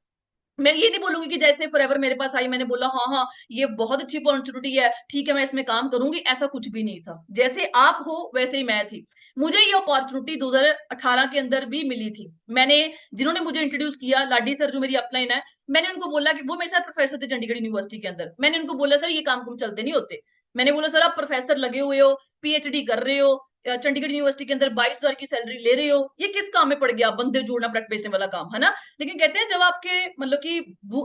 मैं ये नहीं बोलूंगी कि जैसे फॉरएवर मेरे पास आई, मैंने बोला हाँ हाँ ये बहुत अच्छी अपॉर्चुनिटी है, ठीक है मैं इसमें काम करूंगी, ऐसा कुछ भी नहीं था। जैसे आप हो वैसे ही मैं थी। मुझे ये अपॉर्चुनिटी 2018 के अंदर भी मिली थी। मैंने, जिन्होंने मुझे इंट्रोड्यूस किया, लाडी सर जो मेरी अपलाइन है, मैंने उनको बोला कि वो मेरे साथ प्रोफेसर थे चंडीगढ़ यूनिवर्सिटी के अंदर। मैंने उनको बोला सर ये काम कुम चलते नहीं होते। मैंने बोला सर आप प्रोफेसर लगे हुए हो, पीएचडी कर रहे हो, चंडीगढ़ यूनिवर्सिटी के अंदर 22,000 की सैलरी ले रहे हो, ये किस काम में पड़ गया? बंदे जोड़ना प्रैक्टिस वाला काम, है ना? लेकिन कहते हैं जब आपके मतलब कि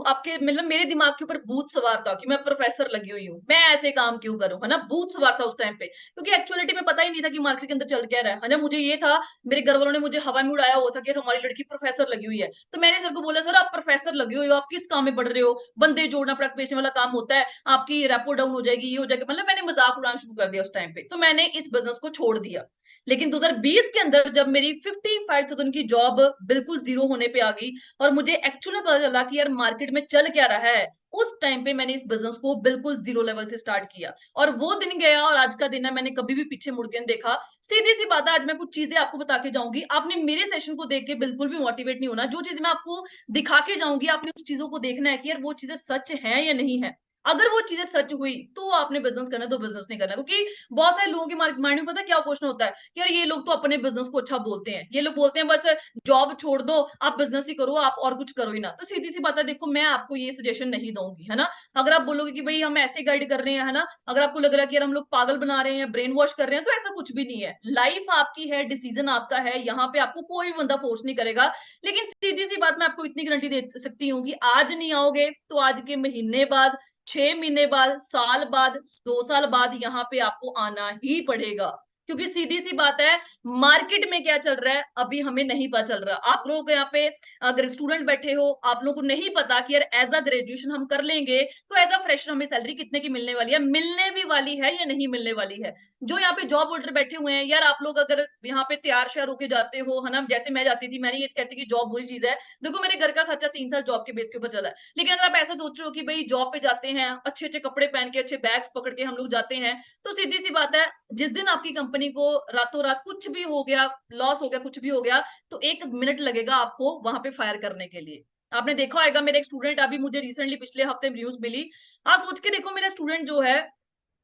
आपके मतलब मेरे दिमाग के ऊपर भूत सवार था कि मैं प्रोफेसर लगी हुई हूँ, मैं ऐसे काम क्यों करूं, है ना? भूत सवार था उस टाइम पे, क्योंकि एक्चुअलिटी में पता ही नहीं था कि मार्केट के अंदर चल क्या रहा है ना? मुझे ये था, मेरे घर वालों ने मुझे हवा में उड़ाया हुआ था कि हमारी लड़की प्रोफेसर लगी हुई है। तो मैंने सर को बोला, सर आप प्रोफेसर लगे हुए हो, आप किस काम में पढ़ रहे हो? बंदे जोड़ना प्रैक्टिस वाला काम होता है, आपकी रेपो डाउन हो जाएगी, ये हो जाएगा। मतलब मैंने मजाक उड़ाना शुरू कर दिया उस टाइम पे, तो मैंने इस बिजनेस को छोड़ दिया। लेकिन 2020 के अंदर जब मेरी 55,000 की जॉब बिल्कुल जीरो होने पे आ गई और मुझे एक्चुअल में पता चला कि यार मार्केट में चल क्या रहा है, उस टाइम पे मैंने इस बिजनेस को बिल्कुल जीरो लेवल से स्टार्ट किया और वो दिन गया और आज का दिन है, मैंने कभी भी पीछे मुड़ के नहीं देखा। सीधी सी बात है, आज मैं कुछ चीजें आपको बता के जाऊंगी, आपने मेरे सेशन को देख के बिल्कुल भी मोटिवेट नहीं होना। जो चीज मैं आपको दिखा के जाऊंगी, आपने उस चीजों को देखना है कि यार वो चीजें सच है या नहीं है। अगर वो चीजें सच हुई तो आपने बिजनेस करना, तो बिजनेस नहीं करना। क्योंकि बहुत सारे लोगों के माइंड में पता क्या क्वेश्चन होता है कि यार ये लोग तो अपने बिजनेस को अच्छा बोलते हैं, ये लोग बोलते हैं बस जॉब छोड़ दो, आप बिजनेस ही करो, आप और कुछ करो ही ना। तो सीधी सी बात है, देखो मैं आपको ये सजेशन नहीं दूंगी, है ना? अगर आप बोलोगे कि भाई हम ऐसे गाइड कर रहे हैं, है ना, अगर आपको लग रहा है कि यार हम लोग पागल बना रहे हैं, ब्रेन वॉश कर रहे हैं, तो ऐसा कुछ भी नहीं है। लाइफ आपकी है, डिसीजन आपका है, यहाँ पे आपको कोई भी बंदा फोर्स नहीं करेगा। लेकिन सीधी सी बात, मैं आपको इतनी गारंटी दे सकती हूँ कि आज नहीं आओगे तो आज के महीने बाद, 6 महीने बाद, साल बाद, 2 साल बाद यहाँ पे आपको आना ही पड़ेगा। क्योंकि सीधी सी बात है, मार्केट में क्या चल रहा है अभी हमें नहीं पता चल रहा। आप लोग यहाँ पे अगर स्टूडेंट बैठे हो, आप लोगों को नहीं पता कि यार एज अ ग्रेजुएशन हम कर लेंगे तो एज अ फ्रेशर हमें सैलरी कितने की मिलने वाली है, मिलने भी वाली है या नहीं मिलने वाली है। जो यहाँ पे जॉब होल्डर बैठे हुए हैं, यार आप लोग अगर यहाँ पे तैयार श्यार होके जाते हो, है ना, जैसे मैं जाती थी, मैंने ये कहती कि जॉब बुरी चीज है। देखो मेरे घर का खर्चा 3 साल जॉब के बेस के ऊपर चला है। लेकिन अगर आप ऐसा सोच रहे हो कि भाई जॉब पे जाते हैं, अच्छे अच्छे कपड़े पहन के, अच्छे बैग्स पकड़ के हम लोग जाते हैं, तो सीधी सी बात है, जिस दिन आपकी कंपनी को रातों रात कुछ भी हो गया, लॉस हो गया, कुछ भी हो गया, तो 1 मिनट लगेगा आपको वहां पे फायर करने के लिए। आपने देखा होगा, मेरे एक स्टूडेंट अभी मुझे रिसेंटली पिछले हफ्ते न्यूज मिली। आप सोच के देखो, मेरा स्टूडेंट जो है,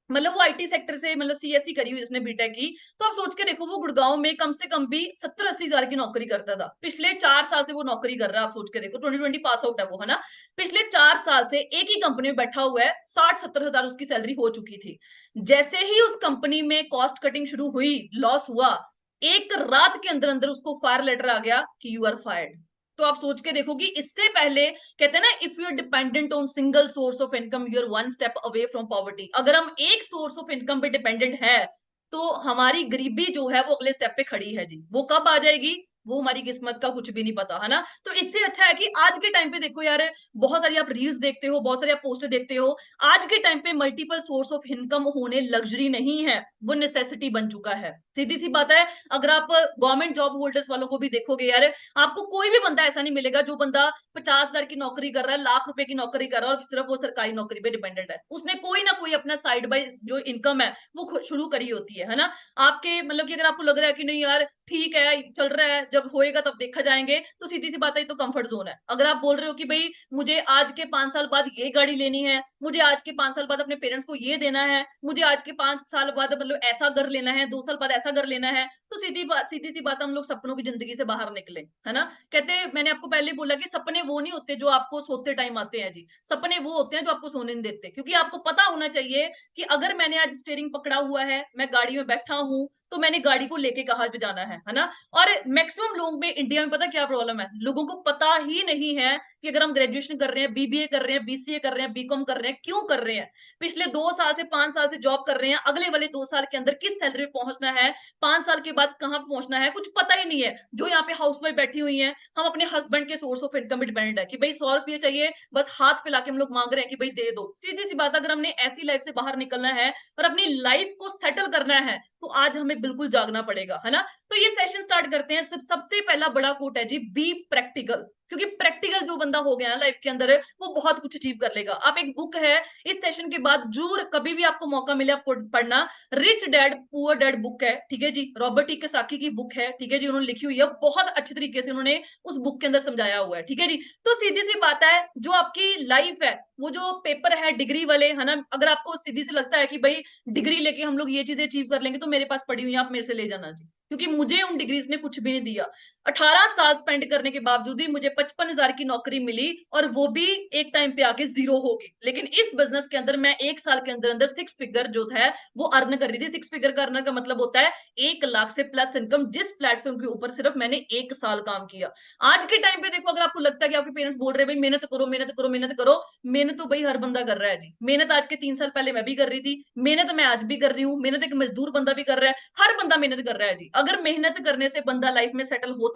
मतलब वो आईटी सेक्टर से, मतलब सीएससी करी हुई जिसने बीटेक की, तो आप सोच के देखो वो गुड़गांव में कम से कम भी 70-80 हजार की नौकरी करता था। पिछले 4 साल से वो नौकरी कर रहा है। आप सोच के देखो, 2020 पास आउट है वो, है ना? पिछले 4 साल से एक ही कंपनी में बैठा हुआ है, 60-70 हजार उसकी सैलरी हो चुकी थी। जैसे ही उस कंपनी में कॉस्ट कटिंग शुरू हुई, लॉस हुआ, एक रात के अंदर अंदर उसको फायर लेटर आ गया कि यू आर फायर्ड। तो आप सोच के देखो कि इससे पहले, कहते हैं ना, if you are dependent on single source of income, you are one step away from poverty. अगर हम एक सोर्स ऑफ इनकम पे डिपेंडेंट है, तो हमारी गरीबी जो है वो अगले स्टेप पे खड़ी है जी। वो कब आ जाएगी, वो हमारी किस्मत का कुछ भी नहीं पता, है ना? तो इससे अच्छा है कि आज के टाइम पे देखो यार, बहुत सारी आप रील्स देखते हो, बहुत सारी आप पोस्टर देखते हो। आज के टाइम पे मल्टीपल सोर्स ऑफ इनकम होने लग्जरी नहीं है, वो नेसेसिटी बन चुका है। सीधी सी बात है, अगर आप गवर्नमेंट जॉब होल्डर्स वालों को भी देखोगे यार, आपको कोई भी बंदा ऐसा नहीं मिलेगा जो बंदा 50,000 की नौकरी कर रहा है, लाख रुपए की नौकरी कर रहा है और सिर्फ वो सरकारी नौकरी पे डिपेंडेंट है। उसने कोई ना कोई अपना साइड बाय जो इनकम है वो शुरू करी होती है ना? आपके मतलब कि अगर आपको लग रहा है कि नहीं यार ठीक है, चल रहा है, जब होएगा तब देखा जाएंगे, तो सीधी सी बात है, तो कंफर्ट जोन है। अगर आप बोल रहे हो कि भाई मुझे आज के 5 साल बाद ये गाड़ी लेनी है, मुझे आज के 5 साल बाद अपने पेरेंट्स को ये देना है, मुझे आज के 5 साल बाद मतलब ऐसा घर लेना है, 2 साल बाद ऐसा घर लेना है, तो सीधी सी बात, हम लोग सपनों की जिंदगी से बाहर निकले, है ना? कहते हैं, मैंने आपको पहले बोला कि सपने वो नहीं होते जो आपको सोते टाइम आते हैं जी। सपने वो होते हैं जो आपको सोने नहीं देते। क्योंकि आपको पता होना चाहिए कि अगर मैंने आज स्टीयरिंग पकड़ा हुआ है, मैं गाड़ी में बैठा हूं, तो मैंने गाड़ी को लेके कहाँ भी जाना है ना? और मैक्सिमम लोग में इंडिया में पता क्या प्रॉब्लम है, लोगों को पता ही नहीं है कि अगर हम ग्रेजुएशन कर रहे हैं, बीबीए कर रहे हैं, बीसीए कर रहे हैं, बीकॉम कर रहे हैं, क्यों कर रहे हैं, पिछले 2 साल से 5 साल से जॉब कर रहे हैं, अगले वाले 2 साल के अंदर किस सैलरी पहुंचना है, 5 साल के बाद कहाँ पहुंचना है, कुछ पता ही नहीं है। जो यहाँ पे हाउस वाइफ बैठी हुई है, हम अपने हस्बैंड के सोर्स ऑफ इनकम डिपेंडेंट है कि भाई 100 रुपये चाहिए, बस हाथ फैला के हम लोग मांग रहे हैं कि भाई दे दो। सीधी सी बात, अगर हमने ऐसी लाइफ से बाहर निकलना है और अपनी लाइफ को सेटल करना है, तो आज हमें बिल्कुल जागना पड़ेगा, है ना? तो ये सेशन स्टार्ट करते हैं। सबसे पहला बड़ा कोट है जी, बी प्रैक्टिकल। क्योंकि प्रैक्टिकल जो बंदा हो गया ना लाइफ के अंदर, वो बहुत कुछ अचीव कर लेगा। आप एक बुक है, इस सेशन के बाद जरूर कभी भी आपको मौका मिले आपको पढ़ना, rich dad poor dad book है, ठीक है जी, रॉबर्ट टी कियोसाकी की बुक है, ठीक है जी, उन्होंने लिखी हुई है, बहुत अच्छी तरीके से उन्होंने उस बुक के अंदर समझाया हुआ है, ठीक है जी। तो सीधी सी बात है, जो आपकी लाइफ है, वो जो पेपर है डिग्री वाले, है ना, अगर आपको सीधी से लगता है कि भाई डिग्री लेके हम लोग ये चीजें अचीव कर लेंगे, तो मेरे पास पड़ी हुई है, आप मेरे से ले जाना जी। क्योंकि मुझे उन डिग्रीज ने कुछ भी नहीं दिया। 18 साल स्पेंड करने के बावजूद ही मुझे 55,000 की नौकरी मिली, और वो भी एक टाइम पे आके जीरो होगी। लेकिन इस बिजनेस के अंदर मैं 1 साल के अंदर अंदर 6 फिगर जो है वो अर्न कर रही थी। 6 फिगर का अर्न का मतलब होता है 1 लाख से प्लस इनकम, जिस प्लेटफॉर्म के ऊपर सिर्फ मैंने 1 साल काम किया। आज के टाइम पे देखो, अगर आपको लगता है कि आपके पेरेंट्स बोल रहे हैं भाई मेहनत करो मेहनत करो मेहनत करो, मेहनत तो भाई हर बंदा कर रहा है जी। मेहनत आज के 3 साल पहले मैं भी कर रही थी, मेहनत मैं आज भी कर रही हूँ, मेहनत एक मजदूर बंदा भी कर रहा है, हर बंदा मेहनत कर रहा है जी। अगर मेहनत करने से बंदा लाइफ में सेटल होता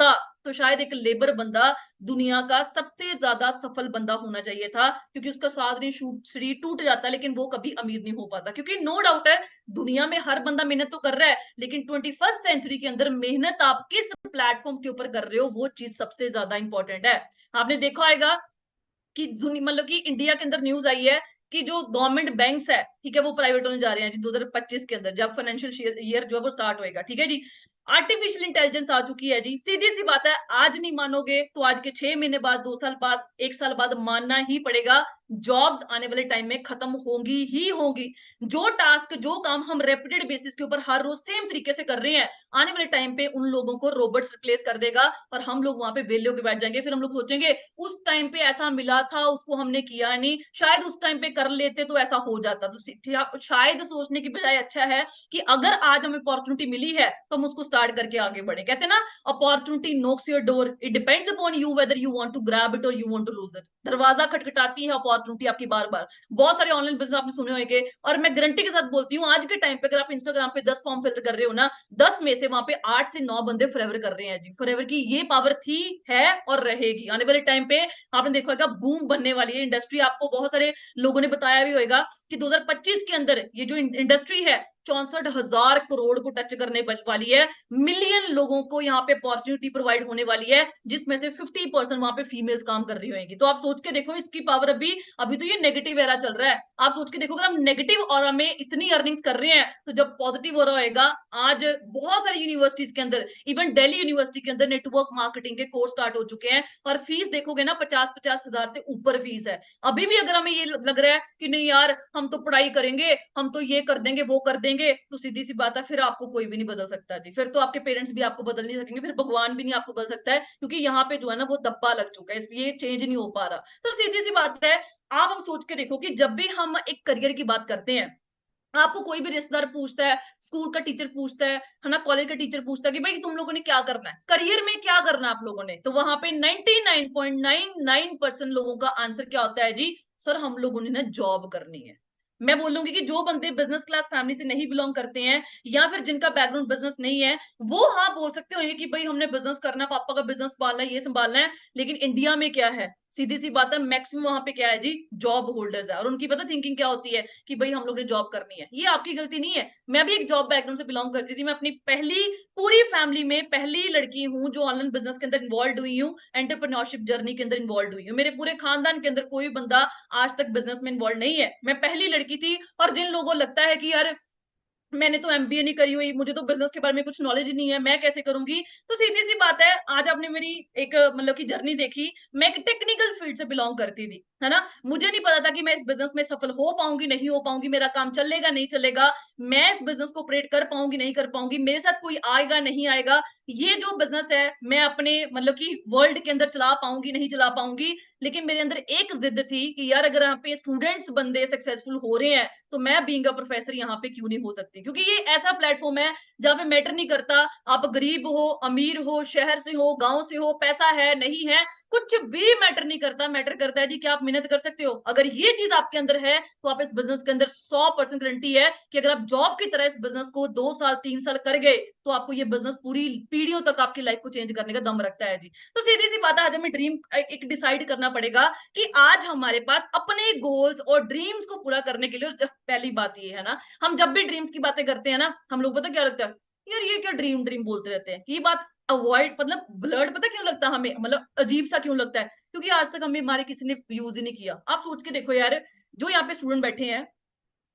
तो शायद एक लेबर बंदा दुनिया का सबसे ज्यादा सफल बंदा होना चाहिए था, क्योंकि उसका सारा शरीर टूट जाता, लेकिन वो कभी अमीर नहीं हो पाता। क्योंकि नो डाउट है, दुनिया में हर बंदा मेहनत तो कर रहा है, लेकिन 21st सेंचुरी के अंदर मेहनत आप किस प्लेटफॉर्म के ऊपर कर रहे हो, वो चीज सबसे ज्यादा इंपॉर्टेंट है। आपने देखा होगा कि मतलब कि इंडिया के अंदर न्यूज आई है कि जो गवर्नमेंट बैंक्स है, ठीक है, वो प्राइवेट होने जा रहे हैं जी 2025 के अंदर, जब फाइनेंशियल ईयर जो है वो स्टार्ट होएगा, ठीक है जी। आर्टिफिशियल इंटेलिजेंस आ चुकी है जी। सीधी सी बात है, आज नहीं मानोगे तो आज के 6 महीने बाद, 2 साल बाद, 1 साल बाद मानना ही पड़ेगा, जॉब्स आने वाले टाइम में खत्म होंगी ही होंगी। जो टास्क, जो काम हम रेपिटेड बेसिस के ऊपर हर रोज सेम तरीके से कर रहे हैं, आने वाले टाइम पे उन लोगों को रोबोट्स रिप्लेस कर देगा, और हम लोग वहां पे वेले होके बैठ जाएंगे। फिर हम लोग सोचेंगे उस टाइम पे ऐसा मिला था, उसको हमने किया नहीं, शायद उस टाइम पे कर लेते तो ऐसा हो जाता। तो शायद सोचने की बजाय अच्छा है कि अगर आज हमें अपॉर्चुनिटी मिली है तो हम उसको स्टार्ट करके आगे बढ़े। कहते हैं ना, opportunity knocks your door, it depends upon you whether you want to grab it और you want to lose it. दरवाजा खटखटाती है अपॉर्चुनिटी आपकी बार बार। बहुत सारे ऑनलाइन बिजनेस आपने सुने होंगे, और मैं गारंटी के साथ बोलती हूँ, आज के टाइम पे अगर आप इंस्टाग्राम पे 10 फॉर्म फिल कर रहे हो ना, 10 में से वहां पे 8 से 9 बंदे फॉरएवर कर रहे हैं जी। फॉरएवर की ये पावर थी, है और रहेगी। आने वाले टाइम पे आपने देखा होगा बूम बनने वाली है इंडस्ट्री। आपको बहुत सारे लोगों ने बताया भी होगा कि 2025 के अंदर ये जो इंडस्ट्री है 64,000 करोड़ को टच करने वाली है। मिलियन लोगों को यहाँ पे अपॉर्चुनिटी प्रोवाइड होने वाली है, जिसमें से 50% वहां पे फीमेल्स काम कर रही होंगी। तो आप सोच के देखो इसकी पावर। अभी अभी तो ये नेगेटिव एरा चल रहा है, आप सोच के देखो अगर हम नेगेटिव ऑरा में इतनी अर्निंग्स कर रहे हैं, तो जब पॉजिटिव ऑरा होएगा। आज बहुत सारी यूनिवर्सिटीज के अंदर, इवन दिल्ली यूनिवर्सिटी के अंदर नेटवर्क मार्केटिंग के कोर्स स्टार्ट हो चुके हैं, और फीस देखोगे ना 50-50 हजार से ऊपर फीस है। अभी भी अगर हमें ये लग रहा है कि नहीं यार हम तो पढ़ाई करेंगे, हम तो ये कर देंगे वो कर देंगे, तो सीधी सी बात है, फिर आपको कोई भी नहीं बदल सकता जी। फिर तो आपके पेरेंट्स भी आपको बदल नहीं सकेंगे, फिर भगवान भी नहीं आपको बदल सकता है, क्योंकि यहाँ पे जो है ना वो दब्बा लग चुका है, इसलिए चेंज नहीं हो पा रहा। तो सीधी सी बात है, आप हम सोच के देखो कि जब भी हम एक करियर की बात करते हैं, आपको कोई भी रिश्तेदार पूछता है, स्कूल का टीचर पूछता है ना, कॉलेज का टीचर पूछता है कि भाई तुम लोगों ने क्या करना है, करियर में क्या करना है आप लोगों ने, तो वहां पे 99.99% लोगों का आंसर क्या होता है जी, सर हम लोगों ने ना जॉब करनी है। मैं बोलूंगी कि जो बंदे बिजनेस क्लास फैमिली से नहीं बिलोंग करते हैं, या फिर जिनका बैकग्राउंड बिजनेस नहीं है, वो हाँ बोल सकते होंगे कि भाई हमने बिजनेस करना है, पापा का बिजनेस संभालना है, ये संभालना है। लेकिन इंडिया में क्या है, सीधी सी बात है, मैक्सिमम वहां पे क्या है जी, जॉब होल्डर्स है, और उनकी पता थिंकिंग क्या होती है कि भाई हम लोग ने जॉब करनी है। ये आपकी गलती नहीं है, मैं भी एक जॉब बैकग्राउंड से बिलोंग करती थी। मैं अपनी पहली पूरी फैमिली में पहली लड़की हूँ जो ऑनलाइन बिजनेस के अंदर इन्वॉल्व हुई हूँ, एंटरप्रेन्योरशिप जर्नी के अंदर इन्वॉल्व हुई हूँ। मेरे पूरे खानदान के अंदर कोई बंदा आज तक बिजनेस में इन्वॉल्व नहीं है, मैं पहली लड़की थी। और जिन लोगों को लगता है कि यार मैंने तो एमबीए नहीं करी हुई, मुझे तो बिजनेस के बारे में कुछ नॉलेज ही नहीं है, मैं कैसे करूंगी, तो सीधी सी बात है, आज आपने मेरी एक मतलब की जर्नी देखी। मैं एक टेक्निकल फील्ड से बिलोंग करती थी, है ना, मुझे नहीं पता था कि मैं इस बिजनेस में सफल हो पाऊंगी नहीं हो पाऊंगी, मेरा काम चलेगा नहीं चलेगा, मैं इस बिजनेस को ऑपरेट कर पाऊंगी नहीं कर पाऊंगी, मेरे साथ कोई आएगा नहीं आएगा, ये जो बिजनेस है मैं अपने मतलब कि वर्ल्ड के अंदर चला पाऊंगी नहीं चला पाऊंगी। लेकिन मेरे अंदर एक जिद थी कि यार अगर यहाँ पे स्टूडेंट्स बंदे सक्सेसफुल हो रहे हैं, तो मैं बीइंग अ प्रोफेसर यहाँ पे क्यों नहीं हो सकती, क्योंकि ये ऐसा प्लेटफॉर्म है जहाँ पे मैटर नहीं करता आप गरीब हो अमीर हो, शहर से हो गांव से हो, पैसा है नहीं है, कुछ भी मैटर नहीं करता। मैटर करता है जी कि आप मेहनत कर सकते हो। अगर ये चीज आपके अंदर है तो आप इस बिजनेस के अंदर 100% गारंटी है कि अगर आप जॉब की तरह इस बिजनेस को 2 साल 3 साल कर गए, तो आपको ये बिजनेस पूरी पीढ़ियों तक आपकी लाइफ को चेंज करने का दम रखता है जी। तो सीधी सी बात है, आज हमें ड्रीम एक डिसाइड करना पड़ेगा कि आज हमारे पास अपने गोल्स और ड्रीम्स को पूरा करने के लिए, और जब पहली बात ये है ना, हम जब भी ड्रीम्स की बातें करते हैं ना, हम लोग पता क्या लगता है, यार ये क्या ड्रीम ड्रीम बोलते रहते हैं, ये बात अवॉइड, मतलब ब्लड, पता क्यों लगता है हमें, मतलब अजीब सा क्यों लगता है, क्योंकि आज तक हमें हमारे किसी ने यूज ही नहीं किया। आप सोच के देखो यार, जो यहाँ पे स्टूडेंट बैठे हैं,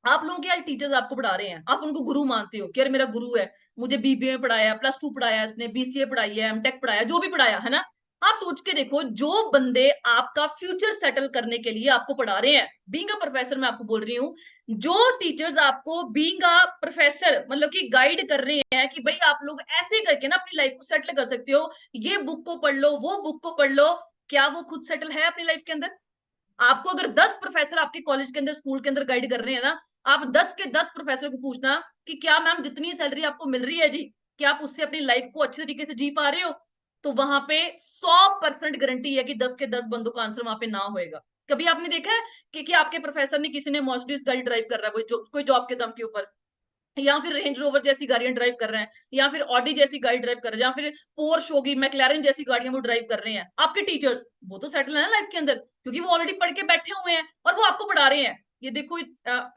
आप लोगों के यार टीचर्स आपको पढ़ा रहे हैं, आप उनको गुरु मानते हो कि यार मेरा गुरु है, मुझे बीबीए में पढ़ाया, +2 पढ़ाया, इसने बीसीए पढ़ाई है, एमटेक पढ़ाया, जो भी पढ़ाया है ना, आप सोच के देखो, जो बंदे आपका फ्यूचर सेटल करने के लिए आपको पढ़ा रहे हैं, बीइंग अ प्रोफेसर मैं आपको बोल रही हूँ, जो टीचर्स आपको बीइंग अ प्रोफेसर मतलब कि गाइड कर रहे हैं कि भाई आप लोग ऐसे करके ना अपनी लाइफ को सेटल कर सकते हो, ये बुक को पढ़ लो, वो बुक को पढ़ लो, क्या वो खुद सेटल है अपनी लाइफ के अंदर? आपको अगर 10 प्रोफेसर आपके कॉलेज के अंदर, स्कूल के अंदर गाइड कर रहे हैं ना, आप 10 के 10 प्रोफेसर को पूछना कि क्या मैम जितनी सैलरी आपको मिल रही है जी, क्या आप उससे अपनी लाइफ को अच्छे तरीके से जी पा रहे हो? तो वहां पे 100% गारंटी है कि 10 के 10 बंदों का आंसर वहां पे ना होएगा। कभी आपने देखा है कि आपके प्रोफेसर ने, किसी ने मर्सिडीज गाड़ी ड्राइव कर रहा है कोई जॉब के दम के ऊपर, या फिर रेंज रोवर जैसी गाड़ियां ड्राइव कर रहे हैं, या फिर ऑडी जैसी गाड़ी ड्राइव कर रहे हैं, या फिर पोर्श होगी, मैक्लारेन जैसी गाड़ियां वो ड्राइव कर रहे हैं? आपके टीचर्स वो तो सेटल है ना लाइफ के अंदर, क्योंकि वो ऑलरेडी पढ़ के बैठे हुए हैं और वो आपको पढ़ा रहे हैं। ये देखो,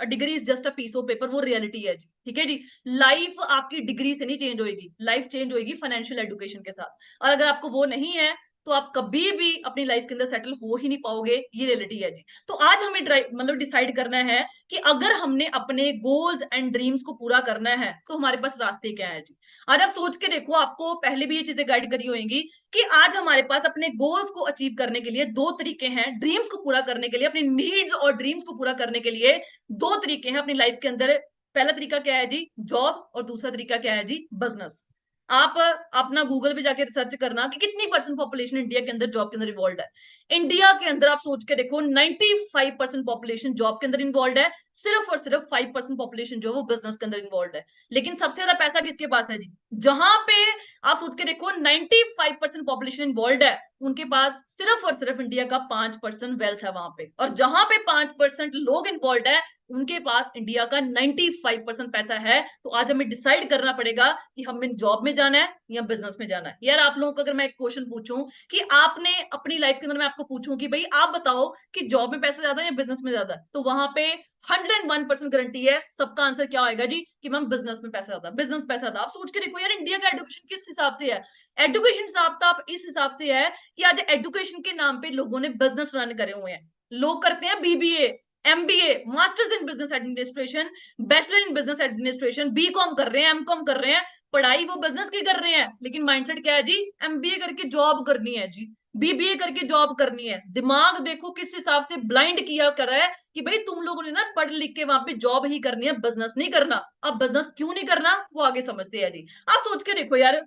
degree is just a piece of paper, वो रियलिटी है जी, ठीक है जी। लाइफ आपकी डिग्री से नहीं चेंज होगी, लाइफ चेंज होगी फाइनेंशियल एजुकेशन के साथ। और अगर आपको वो नहीं है, तो आप कभी भी अपनी लाइफ के अंदर सेटल हो ही नहीं पाओगे, ये रियलिटी है जी। तो आज हमें मतलब डिसाइड करना है कि अगर हमने अपने गोल्स एंड ड्रीम्स को पूरा करना है, तो हमारे पास रास्ते क्या है जी। आज आप सोच के देखो, आपको पहले भी ये चीजें गाइड करी होंगी कि आज हमारे पास अपने गोल्स को अचीव करने के लिए दो तरीके हैं, ड्रीम्स को पूरा करने के लिए, अपनी नीड्स और ड्रीम्स को पूरा करने के लिए दो तरीके हैं अपनी लाइफ के अंदर। पहला तरीका क्या है जी? जॉब। और दूसरा तरीका क्या है जी? बिजनेस। आप अपना गूगल पे जाके रिसर्च करना कि कितनी परसेंट पॉपुलेशन इंडिया के अंदर जॉब के अंदर इन्वॉल्व है। इंडिया के अंदर आप सोच के देखो, 95% पॉपुलेशन जॉब के अंदर इन्वॉल्व है, सिर्फ और सिर्फ 5% पॉपुलेशन जो है वो बिजनेस के अंदर इन्वॉल्व है। लेकिन सबसे ज्यादा पैसा किसके पास है जी? जहां पे आप सोच के देखो 95% पॉपुलेशन इन्वॉल्व है, उनके पास सिर्फ और सिर्फ इंडिया का 5% वेल्थ है वहां पे। और जहां पे 5% लोग इन्वॉल्व है, उनके पास इंडिया का 95% पैसा है। तो आज हमें डिसाइड करना पड़ेगा कि हमें जॉब में जाना है या बिजनेस में जाना है। यार आप लोगों को अगर मैं एक क्वेश्चन पूछूं कि आपने अपनी लाइफ के अंदर, मैं आपको पूछूं कि भाई आप बताओ कि जॉब में पैसा ज्यादा है या बिजनेस में ज्यादा, तो वहां पे 101% गारंटी है सबका आंसर क्या होगा जी? कि मैम बिजनेस में पैसा ज्यादा, बिजनेस पैसा ज्यादा। आप सोच के देखो यार, इंडिया का एजुकेशन किस हिसाब से है? एजुकेशन हिसाब तो आप इस हिसाब से है कि आज एजुकेशन के नाम पे लोगों ने बिजनेस रन करे हुए हैं। लोग करते हैं BBA, MBA, masters in business administration, bachelor in business administration, BCom कर रहे हैं, एमकॉम कर रहे हैं, पढ़ाई वो बिजनेस की कर रहे हैं, लेकिन माइंडसेट क्या है जी? एमबीए करके जॉब करनी है जी, बीबीए करके जॉब करनी है। दिमाग देखो किस हिसाब से ब्लाइंड किया कर रहा है कि भाई तुम लोगों ने ना पढ़ लिख के वहां पे जॉब ही करनी है, बिजनेस नहीं करना। अब बिजनेस क्यों नहीं करना, वो आगे समझते हैं जी। आप सोच के देखो यार,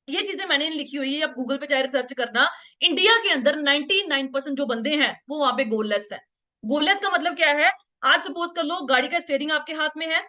ये चीजें मैंने लिखी हुई है, आप गूगल पे चाहे रिसर्च करना। इंडिया के अंदर 99% जो बंदे हैं वो वहां पे गोललेस है। गोललेस का मतलब क्या है? आज सपोज कर लो, गाड़ी का स्टीयरिंग आपके हाथ में है,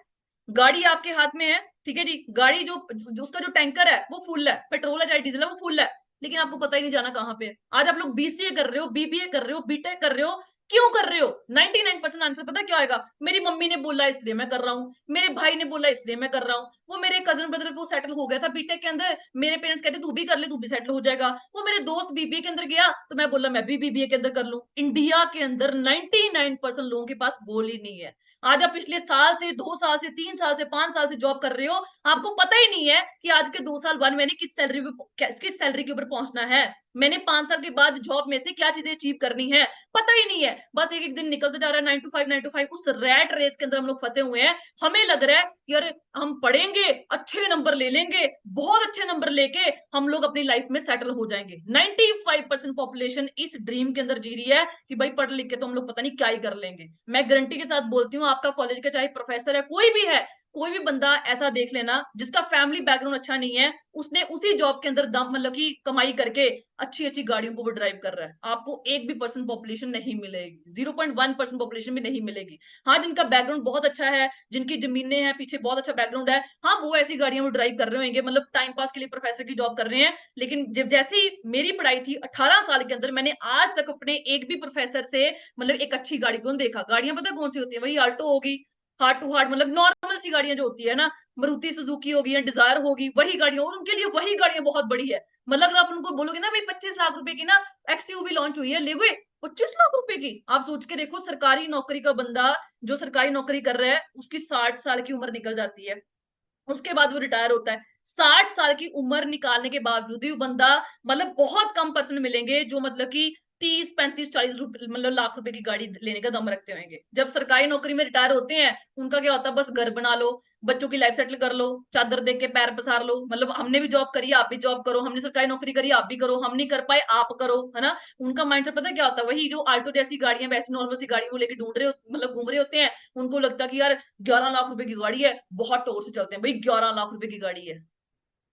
गाड़ी आपके हाथ में है, ठीक है जी। गाड़ी जो उसका जो टैंकर है वो फुल है, पेट्रोल है चाहे डीजल है वो फुल है, लेकिन आपको पता ही नहीं जाना कहाँ पे है। आज आप लोग बीसीए कर रहे हो, बीबीए कर रहे हो, बीटेक कर रहे हो, क्यों कर रहे हो? 99% आंसर पता क्या आएगा? मेरी मम्मी ने बोला इसलिए मैं कर रहा हूँ, मेरे भाई ने बोला इसलिए मैं कर रहा हूँ, वो मेरे कजन ब्रदर वो सेटल हो गया था बीटेक के अंदर, मेरे पेरेंट्स कहते तू भी कर ले, तू भी सेटल हो जाएगा। वो मेरे दोस्त बीबीए के अंदर गया तो मैं बोला मैं भी बीबीए के अंदर कर लूं। इंडिया के अंदर 99% लोगों के पास गोल ही नहीं है। आज आप पिछले साल से, 2 साल से, 3 साल से, 5 साल से जॉब कर रहे हो, आपको पता ही नहीं है कि आज के 2 साल बाद मैंने किस सैलरी के ऊपर पहुंचना है, मैंने 5 साल के बाद जॉब में से क्या चीजें अचीव करनी है, पता ही नहीं है। बस एक एक दिन निकलते जा रहा है, 9 to 5, 9 to 5, उस रैट रेस के अंदर हम लोग फंसे हुए हैं। हमें लग रहा है यार हम पढ़ेंगे, अच्छे नंबर ले लेंगे, बहुत अच्छे नंबर लेके हम लोग अपनी लाइफ में सेटल हो जाएंगे। 95% पॉपुलेशन इस ड्रीम के अंदर जी रही है कि भाई पढ़ लिख के तो हम लोग पता नहीं क्या ही कर लेंगे। मैं गारंटी के साथ बोलती हूँ, आपका कॉलेज का चाहे प्रोफेसर है, कोई भी है, कोई भी बंदा ऐसा देख लेना जिसका फैमिली बैकग्राउंड अच्छा नहीं है, उसने उसी जॉब के अंदर दम मतलब की कमाई करके अच्छी अच्छी गाड़ियों को वो ड्राइव कर रहा है। आपको एक भी परसेंट पॉपुलेशन नहीं मिलेगी, 0.1% पॉपुलेशन भी नहीं मिलेगी। हाँ, जिनका बैकग्राउंड बहुत अच्छा है, जिनकी जमीनें हैं पीछे, बहुत अच्छा बैकग्राउंड है, हाँ वो ऐसी गाड़ियां वो ड्राइव कर रहे होंगे, मतलब टाइम पास के लिए प्रोफेसर की जॉब कर रहे हैं। लेकिन जब जैसी मेरी पढ़ाई थी 18 साल के अंदर, मैंने आज तक अपने एक भी प्रोफेसर से मतलब एक अच्छी गाड़ी कौन देखा? गाड़ियां पता कौन सी होती है? वही आल्टो होगी, हार्ट टू हार्ट, मतलब नॉर्मल सी गाड़ियां जो होती है ना, मारुति सुजुकी होगी या डिजायर होगी, वही गाड़ियां, और उनके लिए वही गाड़ियां बहुत बड़ी है। मतलब अगर आप उनको बोलोगे ना भाई 25 लाख रुपए की ना एक्सयूवी लॉन्च हुई है, ले गए 25 लाख रुपए की। आप सोच के देखो, सरकारी नौकरी का बंदा जो सरकारी नौकरी कर रहा है, उसकी 60 साल की उम्र निकल जाती है, उसके बाद वो रिटायर होता है। 60 साल की उम्र निकालने के बावजूद भी वो बंदा, मतलब बहुत कम पर्सन मिलेंगे जो मतलब कि 30, 35, 40 रुपए मतलब लाख रुपए की गाड़ी लेने का दम रखते होंगे। जब सरकारी नौकरी में रिटायर होते हैं, उनका क्या होता है, बस घर बना लो, बच्चों की लाइफ सेटल कर लो, चादर देख के पैर पसार लो, मतलब हमने भी जॉब करी, आप भी जॉब करो, हमने सरकारी नौकरी करी, आप भी करो, हम नहीं कर पाए, आप करो, है ना। उनका माइंडसेट पता है क्या होता है, वही जो आल्टो जैसी गाड़ियां, वैसी नॉर्मल सी गाड़ी वो लेके ढूंढ रहे मतलब घूम रहे होते हैं। उनको लगता है कि यार 11 लाख रुपए की गाड़ी है, बहुत टोर से चलते हैं भाई, 11 लाख रुपए की गाड़ी है।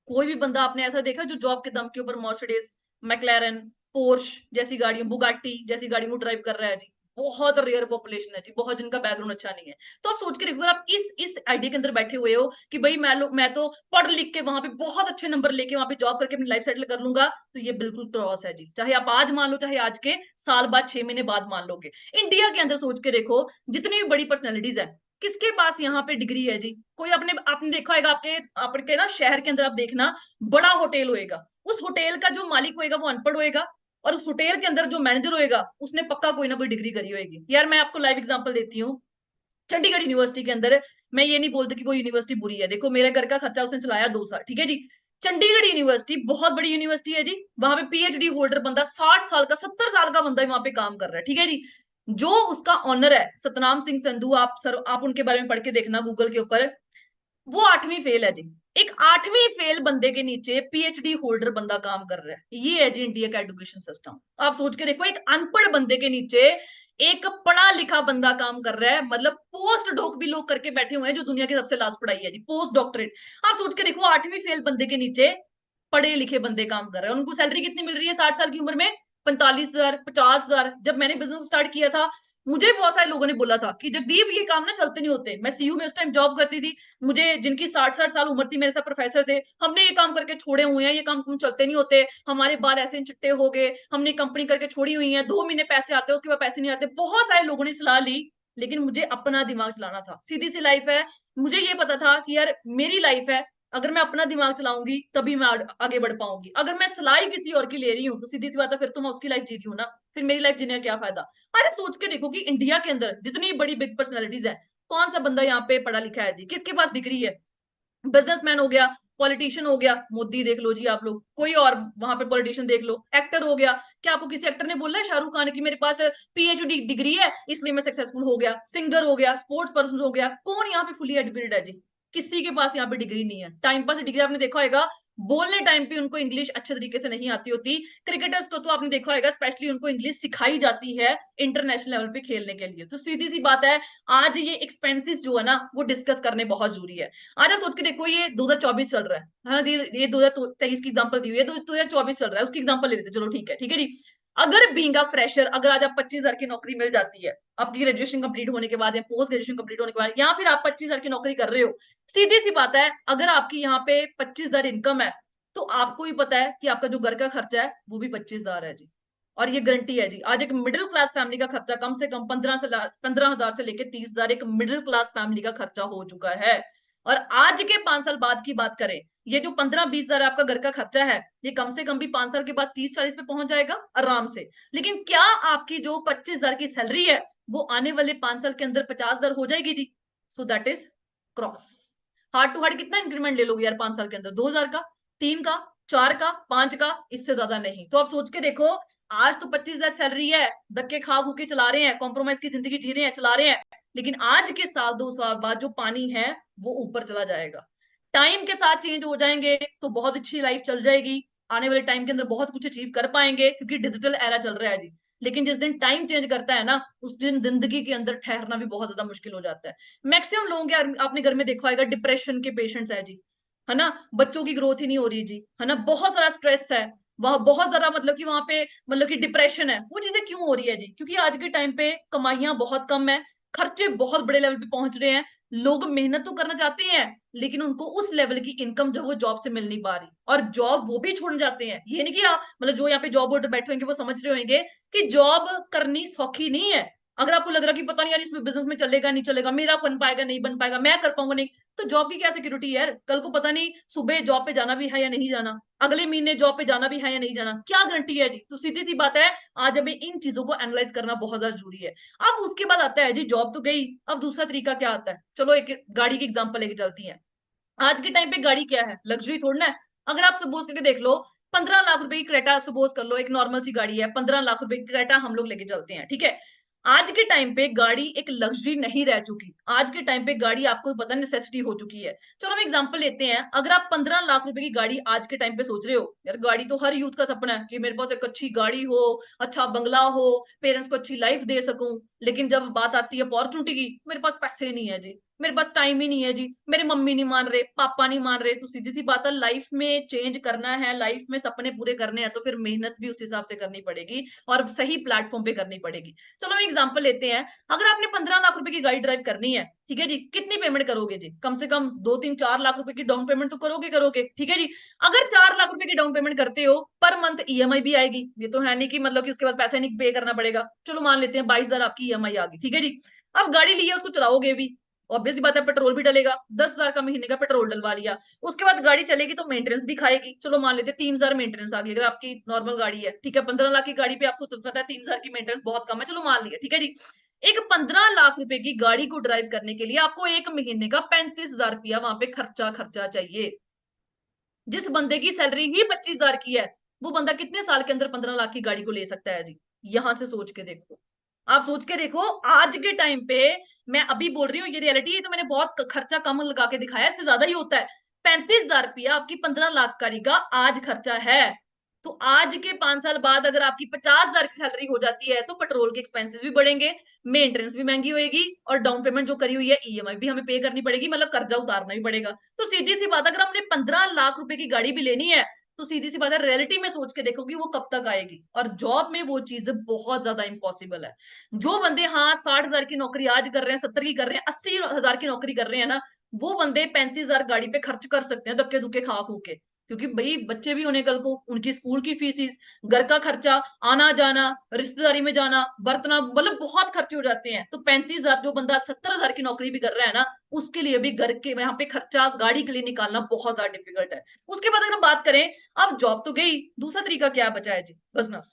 कोई भी बंदा आपने ऐसा देखा जो जॉब के दम के ऊपर मर्सिडीज, मैक्लेरन, पोर्श जैसी गाड़ियां, बुगाटी जैसी गाड़ी वो ड्राइव कर रहा है जी? बहुत रेयर पॉपुलेशन है जी, बहुत जिनका बैकग्राउंड अच्छा नहीं है। तो आप सोच के देखो, अगर आप इस आइडिया के अंदर बैठे हुए हो कि भाई मैं तो पढ़ लिख के वहां पे बहुत अच्छे नंबर लेके वहां पे जॉब करके अपनी लाइफ सेटल कर लूंगा, तो ये बिल्कुल क्रॉस है जी। चाहे आप आज मान लो, चाहे आज के साल बाद, 6 महीने बाद मान लोगे। इंडिया के अंदर सोच के देखो, जितनी भी बड़ी पर्सनैलिटीज है, किसके पास यहाँ पे डिग्री है जी? कोई अपने आपने देखा होगा, आपके ना शहर के अंदर आप देखना, बड़ा होटल होएगा, उस होटल का जो मालिक होएगा वो अनपढ़ होएगा, और उस होटल के अंदर जो मैनेजर होएगा उसने पक्का कोई ना कोई डिग्री करी होगी। यार मैं आपको लाइव एग्जांपल देती हूँ, चंडीगढ़ यूनिवर्सिटी के अंदर, मैं ये नहीं बोलती कि वो यूनिवर्सिटी बुरी है, देखो मेरे घर का खर्चा उसने चलाया 2 साल, ठीक है जी। चंडीगढ़ यूनिवर्सिटी बहुत बड़ी यूनिवर्सिटी है जी, वहां पे पीएचडी होल्डर बंदा, 60 साल का, 70 साल का बंदा वहां पे काम कर रहा है, ठीक है जी। जो उसका ऑनर है सतनाम सिंह संधू, आप उनके बारे में पढ़ के देखना गूगल के ऊपर, वो 8वीं फेल है जी। एक 8वीं फेल बंदे के नीचे पीएचडी होल्डर बंदा काम कर रहा है, ये है जी इंडिया का एजुकेशन सिस्टम। आप सोच के देखो, एक अनपढ़ बंदे के नीचे एक पढ़ा लिखा बंदा काम कर रहा है, मतलब पोस्ट डॉक भी लोग करके बैठे हुए हैं, जो दुनिया की सबसे लास्ट पढ़ाई है जी, पोस्ट डॉक्टरेट। आप सोच के देखो, 8वीं फेल बंदे के नीचे पढ़े लिखे बंदे काम कर रहे हैं, उनको सैलरी कितनी मिल रही है 60 साल की उम्र में? 45,000, 50,000। जब मैंने बिजनेस स्टार्ट किया था, मुझे बहुत सारे लोगों ने बोला था कि जगदीप ये काम ना चलते नहीं होते। मैं सीयू में उस टाइम जॉब करती थी, मुझे जिनकी 60-60 साल उम्र थी, मेरे साथ प्रोफेसर थे, हमने ये काम करके छोड़े हुए हैं, ये काम चलते नहीं होते, हमारे बाल ऐसे चिट्टे हो गए, हमने कंपनी करके छोड़ी हुई है, 2 महीने पैसे आते हैं, उसके बाद पैसे नहीं आते। बहुत सारे लोगों ने सलाह ली, लेकिन मुझे अपना दिमाग चलाना था। सीधी सी लाइफ है, मुझे ये पता था कि यार मेरी लाइफ है, अगर मैं अपना दिमाग चलाऊंगी तभी मैं आगे बढ़ पाऊंगी। अगर मैं सलाह किसी और की ले रही हूँ, तो सीधी सी बात है, फिर तो मैं उसकी लाइफ जी रही हूँ ना, फिर मेरी लाइफ जीने का क्या फायदा। अरे सोच के देखो कि इंडिया के अंदर जितनी बड़ी बिग पर्सनैलिटीज है, कौन सा बंदा यहाँ पे पढ़ा लिखा है जी? किसके पास डिग्री है? बिजनेसमैन हो गया, पॉलिटिशियन हो गया, मोदी देख लो जी आप लोग, कोई और वहां पे पॉलिटिशियन देख लो, एक्टर हो गया, क्या आपको किसी एक्टर ने बोला है शाहरुख खान की मेरे पास पीएचडी डिग्री है इसलिए मैं सक्सेसफुल हो गया? सिंगर हो गया, स्पोर्ट्स पर्सन हो गया, कौन यहाँ पे फुली एजुकेटेड है जी? किसी के पास यहाँ पे डिग्री नहीं है, टाइम पास डिग्री। आपने देखा होगा, बोलने टाइम पे उनको इंग्लिश अच्छे तरीके से नहीं आती होती। क्रिकेटर्स को तो आपने देखा होगा, स्पेशली उनको इंग्लिश सिखाई जाती है इंटरनेशनल लेवल पे खेलने के लिए। तो सीधी सी बात है, आज ये एक्सपेंसेस जो है ना, वो डिस्कस करने बहुत जरूरी है। आज आप सोच के देखो, ये 2024 चल रहा है, हाँ, ये 2023 की एग्जांपल दी हुई है, 2024 चल रहा है, उसकी एग्जांपल ले लेते, चलो ठीक है जी। अगर बीइंग अ फ्रेशर, अगर आज आप 25,000 की नौकरी मिल जाती है आपकी ग्रेजुएशन कंप्लीट होने के बाद, या पोस्ट ग्रेजुएशन कंप्लीट होने के बाद, या फिर आप 25,000 की नौकरी कर रहे हो, सीधी सी बात है, अगर आपकी यहाँ पे 25,000 इनकम है, तो आपको भी पता है कि आपका जो घर का खर्चा है वो भी 25,000 है जी। और ये गारंटी है जी, आज एक मिडिल क्लास फैमिली का खर्चा कम से कम 15,000 से लेकर 30,000 एक मिडिल क्लास फैमिली का खर्चा हो चुका है। और आज के 5 साल बाद की बात करें, ये जो 15-20,000 आपका घर का खर्चा है, ये कम से कम भी 5 साल के बाद 30-40 पे पहुंच जाएगा आराम से। लेकिन क्या आपकी जो 25,000 की सैलरी है, वो आने वाले 5 साल के अंदर 50,000 हो जाएगी जी? So that is cross. Hard to hard कितना इंक्रीमेंट ले लोगे यार 5 साल के अंदर? 2,000 का, 3 का, 4 का, 5 का, इससे ज्यादा नहीं। तो आप सोच के देखो, आज तो 25,000 सैलरी है, धक्के खा खू के चला रहे हैं, कॉम्प्रोमाइज की जिंदगी जी रहे हैं, चला रहे हैं, लेकिन आज के साल 2 साल बाद जो पानी है वो ऊपर चला जाएगा। टाइम के साथ चेंज हो जाएंगे तो बहुत अच्छी लाइफ चल जाएगी, आने वाले टाइम के अंदर बहुत कुछ अचीव कर पाएंगे, क्योंकि डिजिटल एरा चल रहा है जी। लेकिन जिस दिन टाइम चेंज करता है ना, उस दिन जिंदगी के अंदर ठहरना भी बहुत ज्यादा मुश्किल हो जाता है। मैक्सिमम लोगों के, आपने घर में देखा होगा, डिप्रेशन के पेशेंट्स है जी, है ना। बच्चों की ग्रोथ ही नहीं हो रही जी, है ना, बहुत सारा स्ट्रेस है, वहां बहुत ज्यादा, मतलब कि वहां पे, मतलब कि डिप्रेशन है। वो चीजें क्यों हो रही है जी? क्योंकि आज के टाइम पे कमाइयां बहुत कम है, खर्चे बहुत बड़े लेवल पे पहुंच रहे हैं, लोग मेहनत तो करना चाहते हैं, लेकिन उनको उस लेवल की इनकम जो वो जॉब से मिल नहीं पा रही, और जॉब वो भी छोड़ना चाहते हैं। ये नहीं कि मतलब जो यहाँ पे जॉब होल्डर बैठे होंगे वो समझ रहे होंगे कि जॉब करनी सौखी नहीं है। अगर आपको लग रहा है कि पता नहीं यार इसमें बिजनेस में चलेगा नहीं चलेगा, मेरा बन पाएगा नहीं बन पाएगा, मैं कर पाऊंगा नहीं, तो जॉब की क्या सिक्योरिटी है यार? कल को पता नहीं सुबह जॉब पे जाना भी है या नहीं जाना, अगले महीने जॉब पे जाना भी है या नहीं जाना, क्या गारंटी है जी? तो सीधी सी बात है, आज हमें इन चीजों को एनालाइज करना बहुत ज्यादा जरूरी है। अब उसके बाद आता है जी, जॉब तो गई, अब दूसरा तरीका क्या आता है? चलो एक गाड़ी की एग्जांपल लेके चलती है। आज के टाइम पे गाड़ी क्या है? लग्जरी थोड़ी ना है। अगर आप सपोज करके देख लो 15 लाख रुपए की क्रेटा सपोज कर लो, एक नॉर्मल सी गाड़ी है, 15 लाख रुपए की क्रेटा हम लोग लेके चलते हैं, ठीक है। आज के टाइम पे गाड़ी एक लग्जरी नहीं रह चुकी, आज के टाइम पे गाड़ी आपको पता नेसेसिटी हो चुकी है। चलो हम एग्जांपल लेते हैं, अगर आप 15 लाख रुपए की गाड़ी आज के टाइम पे सोच रहे हो, यार गाड़ी तो हर यूथ का सपना है कि मेरे पास एक अच्छी गाड़ी हो, अच्छा बंगला हो, पेरेंट्स को अच्छी लाइफ दे सकूं, लेकिन जब बात आती है अपॉर्चुनिटी की, मेरे पास पैसे नहीं है जी, मेरे पास टाइम ही नहीं है जी, मेरे मम्मी नहीं मान रहे, पापा नहीं मान रहे। तो सीधी सी बात है, लाइफ में चेंज करना है, लाइफ में सपने पूरे करने हैं, तो फिर मेहनत भी उस हिसाब से करनी पड़ेगी और सही प्लेटफॉर्म पे करनी पड़ेगी। चलो हम एग्जांपल लेते हैं, अगर आपने 15 लाख रुपए की गाड़ी ड्राइव करनी है, ठीक है जी, कितनी पेमेंट करोगे जी? कम से कम 2 3 4 लाख रुपए की डाउन पेमेंट तो करोगे करोगे, ठीक है जी। अगर 4 लाख रुपए की डाउन पेमेंट करते हो, पर मंथ ईएमआई भी आएगी, ये तो है नहीं कि मतलब कि उसके बाद पैसे नहीं पे करना पड़ेगा। चलो मान लेते हैं 22,000 आपकी ईएमआई आ गई, ठीक है जी। अब गाड़ी ली है, उसको चलाओगे भी, ऑब्वियसली बात है पेट्रोल भी डलेगा, 10,000 का महीने का पेट्रोल डलवा लिया, उसके बाद गाड़ी चलेगी तो मेंटेनेंस भी खाएगी। चलो मान लेते हैं 3,000 मेंटेनेंस आ गई, अगर आपकी नॉर्मल गाड़ी है, ठीक है। 15 लाख की गाड़ी पे आपको तो पता है 3,000 की मेंटेनेंस बहुत कम है, चलो मान लिया, ठीक है जी। एक 15 लाख रुपए की गाड़ी को ड्राइव करने के लिए आपको एक महीने का 35,000 रुपया वहां पे खर्चा खर्चा चाहिए। जिस बंदे की सैलरी ही 25,000 की है, वो बंदा कितने साल के अंदर 15 लाख की गाड़ी को ले सकता है जी? यहां से सोच के देखो, आप सोच के देखो। आज के टाइम पे मैं अभी बोल रही हूँ, ये रियलिटी है, तो मैंने बहुत खर्चा कम लगा के दिखाया, इससे ज्यादा ही होता है। 35,000 रुपया आपकी 15 लाख गाड़ी का आज खर्चा है। तो आज के 5 साल बाद अगर आपकी 50,000 की सैलरी हो जाती है, तो पेट्रोल के एक्सपेंसेस भी बढ़ेंगे, मेंटेनेंस भी महंगी होगी, और डाउन पेमेंट जो करी हुई है ईएमआई भी हमें पे करनी पड़ेगी, मतलब कर्जा उतारना भी पड़ेगा। तो सीधी सी बात, अगर हमने 15 लाख रुपए की गाड़ी भी लेनी है, तो सीधी सी बात है, रियलिटी में सोच के देखो कि वो कब तक आएगी, और जॉब में वो चीज बहुत ज्यादा इंपॉसिबल है। जो बंदे हाँ 60,000 की नौकरी आज कर रहे हैं, 70 की कर रहे हैं, 80,000 की नौकरी कर रहे हैं ना, वो बंदे 35,000 गाड़ी पे खर्च कर सकते हैं धक्के धुक्के खा खू के। क्योंकि भाई बच्चे भी होने कल को, उनकी स्कूल की फीसिस, घर का खर्चा, आना जाना, रिश्तेदारी में जाना, बर्तना, मतलब बहुत खर्चे हो जाते हैं। तो 35,000 जो बंदा 70,000 की नौकरी भी कर रहा है ना, उसके लिए भी घर के यहाँ पे खर्चा गाड़ी के लिए निकालना बहुत ज्यादा डिफिकल्ट है। उसके बाद अगर हम बात करें, अब जॉब तो गई, दूसरा तरीका क्या बचा है जी? बिजनेस।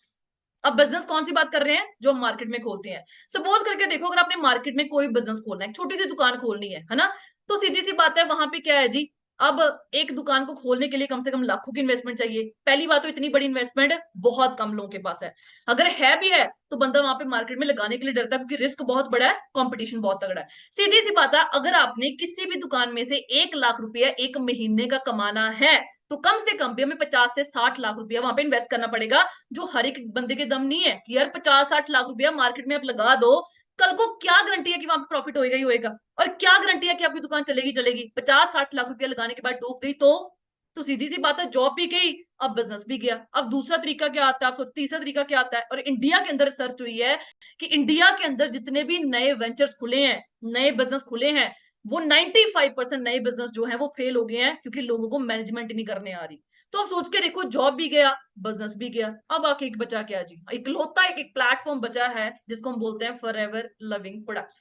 अब बिजनेस कौन सी बात कर रहे हैं? जो हम मार्केट में खोलते हैं। सपोज करके देखो, अगर आपने मार्केट में कोई बिजनेस खोलना है, छोटी सी दुकान खोलनी है ना, तो सीधी सी बात है, वहां पे क्या है जी, अब एक दुकान को खोलने के लिए कम से कम लाखों की इन्वेस्टमेंट चाहिए। पहली बात तो इतनी बड़ी इन्वेस्टमेंट बहुत कम लोगों के पास है, अगर है भी है तो बंदा वहां पे मार्केट में लगाने के लिए डरता है, क्योंकि रिस्क बहुत बड़ा है, कंपटीशन बहुत तगड़ा है। सीधी सी बात है, अगर आपने किसी भी दुकान में से 1 लाख रुपया एक महीने का कमाना है, तो कम से कम भी हमें 50 से 60 लाख रुपया वहां पे इन्वेस्ट करना पड़ेगा, जो हर एक बंदे के दम नहीं है कि यार 50 60 लाख रुपया मार्केट में आप लगा दो, कल को क्या गारंटी है कि वहां पे प्रॉफिट होएगा ही होएगा, और क्या गारंटी है कि आपकी दुकान चलेगी चलेगी? 50 60 लाख रुपया लगाने के बाद डूब गई तो सीधी सी बात है, जॉब भी गई, अब बिजनेस भी गया। अब दूसरा तरीका क्या आता है आप सोच, तीसरा तरीका क्या आता है, और इंडिया के अंदर रिसर्च हुई है कि इंडिया के अंदर जितने भी नए वेंचर्स खुले हैं, नए बिजनेस खुले हैं, वो 95% नए बिजनेस जो है वो फेल हो गए हैं, क्योंकि लोगों को मैनेजमेंट नहीं करने आ रही। तो आप सोच के देखो, जॉब भी गया, बिजनेस भी गया, अब आके एक बचा क्या जी? इकलौता एक प्लेटफॉर्म बचा है, जिसको हम बोलते हैं फॉरएवर लिविंग प्रोडक्ट्स,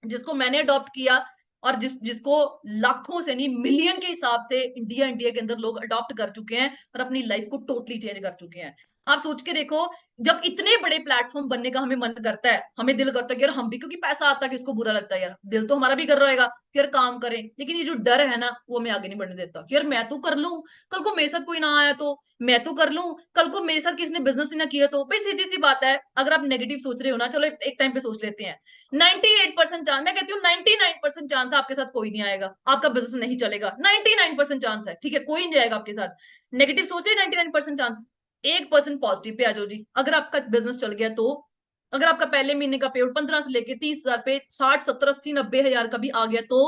जिसको मैंने अडॉप्ट किया, और जिसको लाखों से नहीं मिलियन के हिसाब से इंडिया इंडिया के अंदर लोग अडॉप्ट कर चुके हैं, और अपनी लाइफ को टोटली चेंज कर चुके हैं। आप सोच के देखो, जब इतने बड़े प्लेटफॉर्म बनने का हमें मन करता है, हमें दिल करता है कि यार हम भी, क्योंकि पैसा आता है, किसको बुरा लगता है यार, दिल तो हमारा भी कर रहेगा कि यार काम करें, लेकिन ये जो डर है ना, वो हमें आगे नहीं बढ़ने देता कि यार मैं तो कर लूं, कल को मेरे साथ कोई ना आया तो, मैं तो कर लूं, कल को मेरे साथ किसी ने बिजनेस ही ना किया तो। भाई सीधी सी बात है, अगर आप नेगेटिव सोच रहे हो ना, चलो एक टाइम पे सोच लेते हैं, 98% चांस, मैं कहती हूँ 99% चांस है आपके साथ कोई नहीं आएगा, आपका बिजनेस नहीं चलेगा, 99% चांस है, ठीक है, कोई नहीं आएगा आपके साथ। नेगेटिव सोच रहे 99% चांस, 1% पॉजिटिव पे आ जाओ जी। अगर आपका बिजनेस चल गया तो, अगर आपका पहले महीने का पेमेंट 15 से लेके 30,000 पे 60 70 80 90 हजार का भी आ गया तो,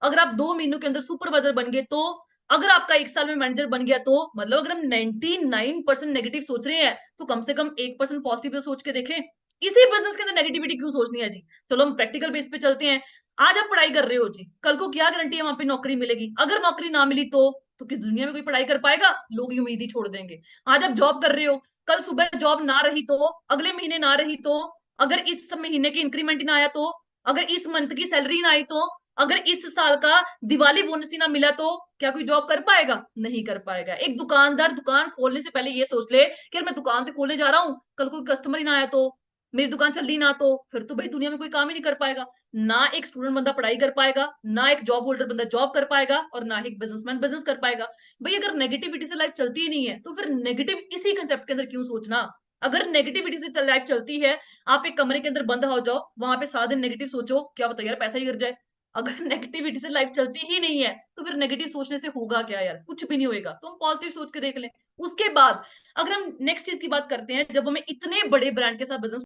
अगर आप 2 महीनों के अंदर सुपरवाइजर बन गए तो, अगर आपका 1 साल में मैनेजर बन गया तो, मतलब अगर हम 99% नेगेटिव सोच रहे हैं, तो कम से कम 1% पॉजिटिव सोच के देखें। इसी बिजनेस के अंदर नेगेटिविटी क्यों सोचनी है जी? चलो हम प्रैक्टिकल बेस पे चलते हैं। आज आप पढ़ाई कर रहे हो जी, कल को क्या गारंटी है वहां पे नौकरी मिलेगी? अगर नौकरी ना मिली तो किस दुनिया में कोई पढ़ाई कर पाएगा? लोग ही उम्मीद ही छोड़ देंगे। आज आप जॉब कर रहे हो, कल सुबह जॉब ना रही तो, अगले महीने ना रही तो, अगर इस महीने की इंक्रीमेंट ना आया तो, अगर इस मंथ की सैलरी ना आई तो, अगर इस साल का दिवाली बोनस ही ना मिला तो, क्या कोई जॉब कर पाएगा? नहीं कर पाएगा। एक दुकानदार दुकान खोलने से पहले ये सोच ले कि यार मैं दुकान तो खोलने जा रहा हूँ, कल कोई कस्टमर ही ना आया तो, मेरी दुकान चल रही ना तो फिर तो भाई दुनिया में कोई काम ही नहीं कर पाएगा। ना एक स्टूडेंट बंदा पढ़ाई कर पाएगा, ना एक जॉब होल्डर बंदा जॉब कर पाएगा और ना ही एक बिजनेसमैन बिजनेस कर पाएगा। भाई अगर नेगेटिविटी से लाइफ चलती ही नहीं है तो फिर नेगेटिव इसी कंसेप्ट के अंदर क्यों सोचना। अगर नेगेटिविटी से लाइफ चलती है, आप एक कमरे के अंदर बंद हो जाओ, वहां पे सारा दिन नेगेटिव सोचो, क्या पता यार पैसा ही गिर जाए। अगर नेगेटिविटी से लाइफ चलती ही नहीं है तो फिर नेगेटिव सोचने से होगा क्या यार, कुछ भी नहीं होएगा। तो हम पॉजिटिव सोच के देख लें। उसके बाद अगर हम नेक्स्ट चीज की बात करते हैं, जब हमें इतने बड़े ब्रांड के साथ बिजनेस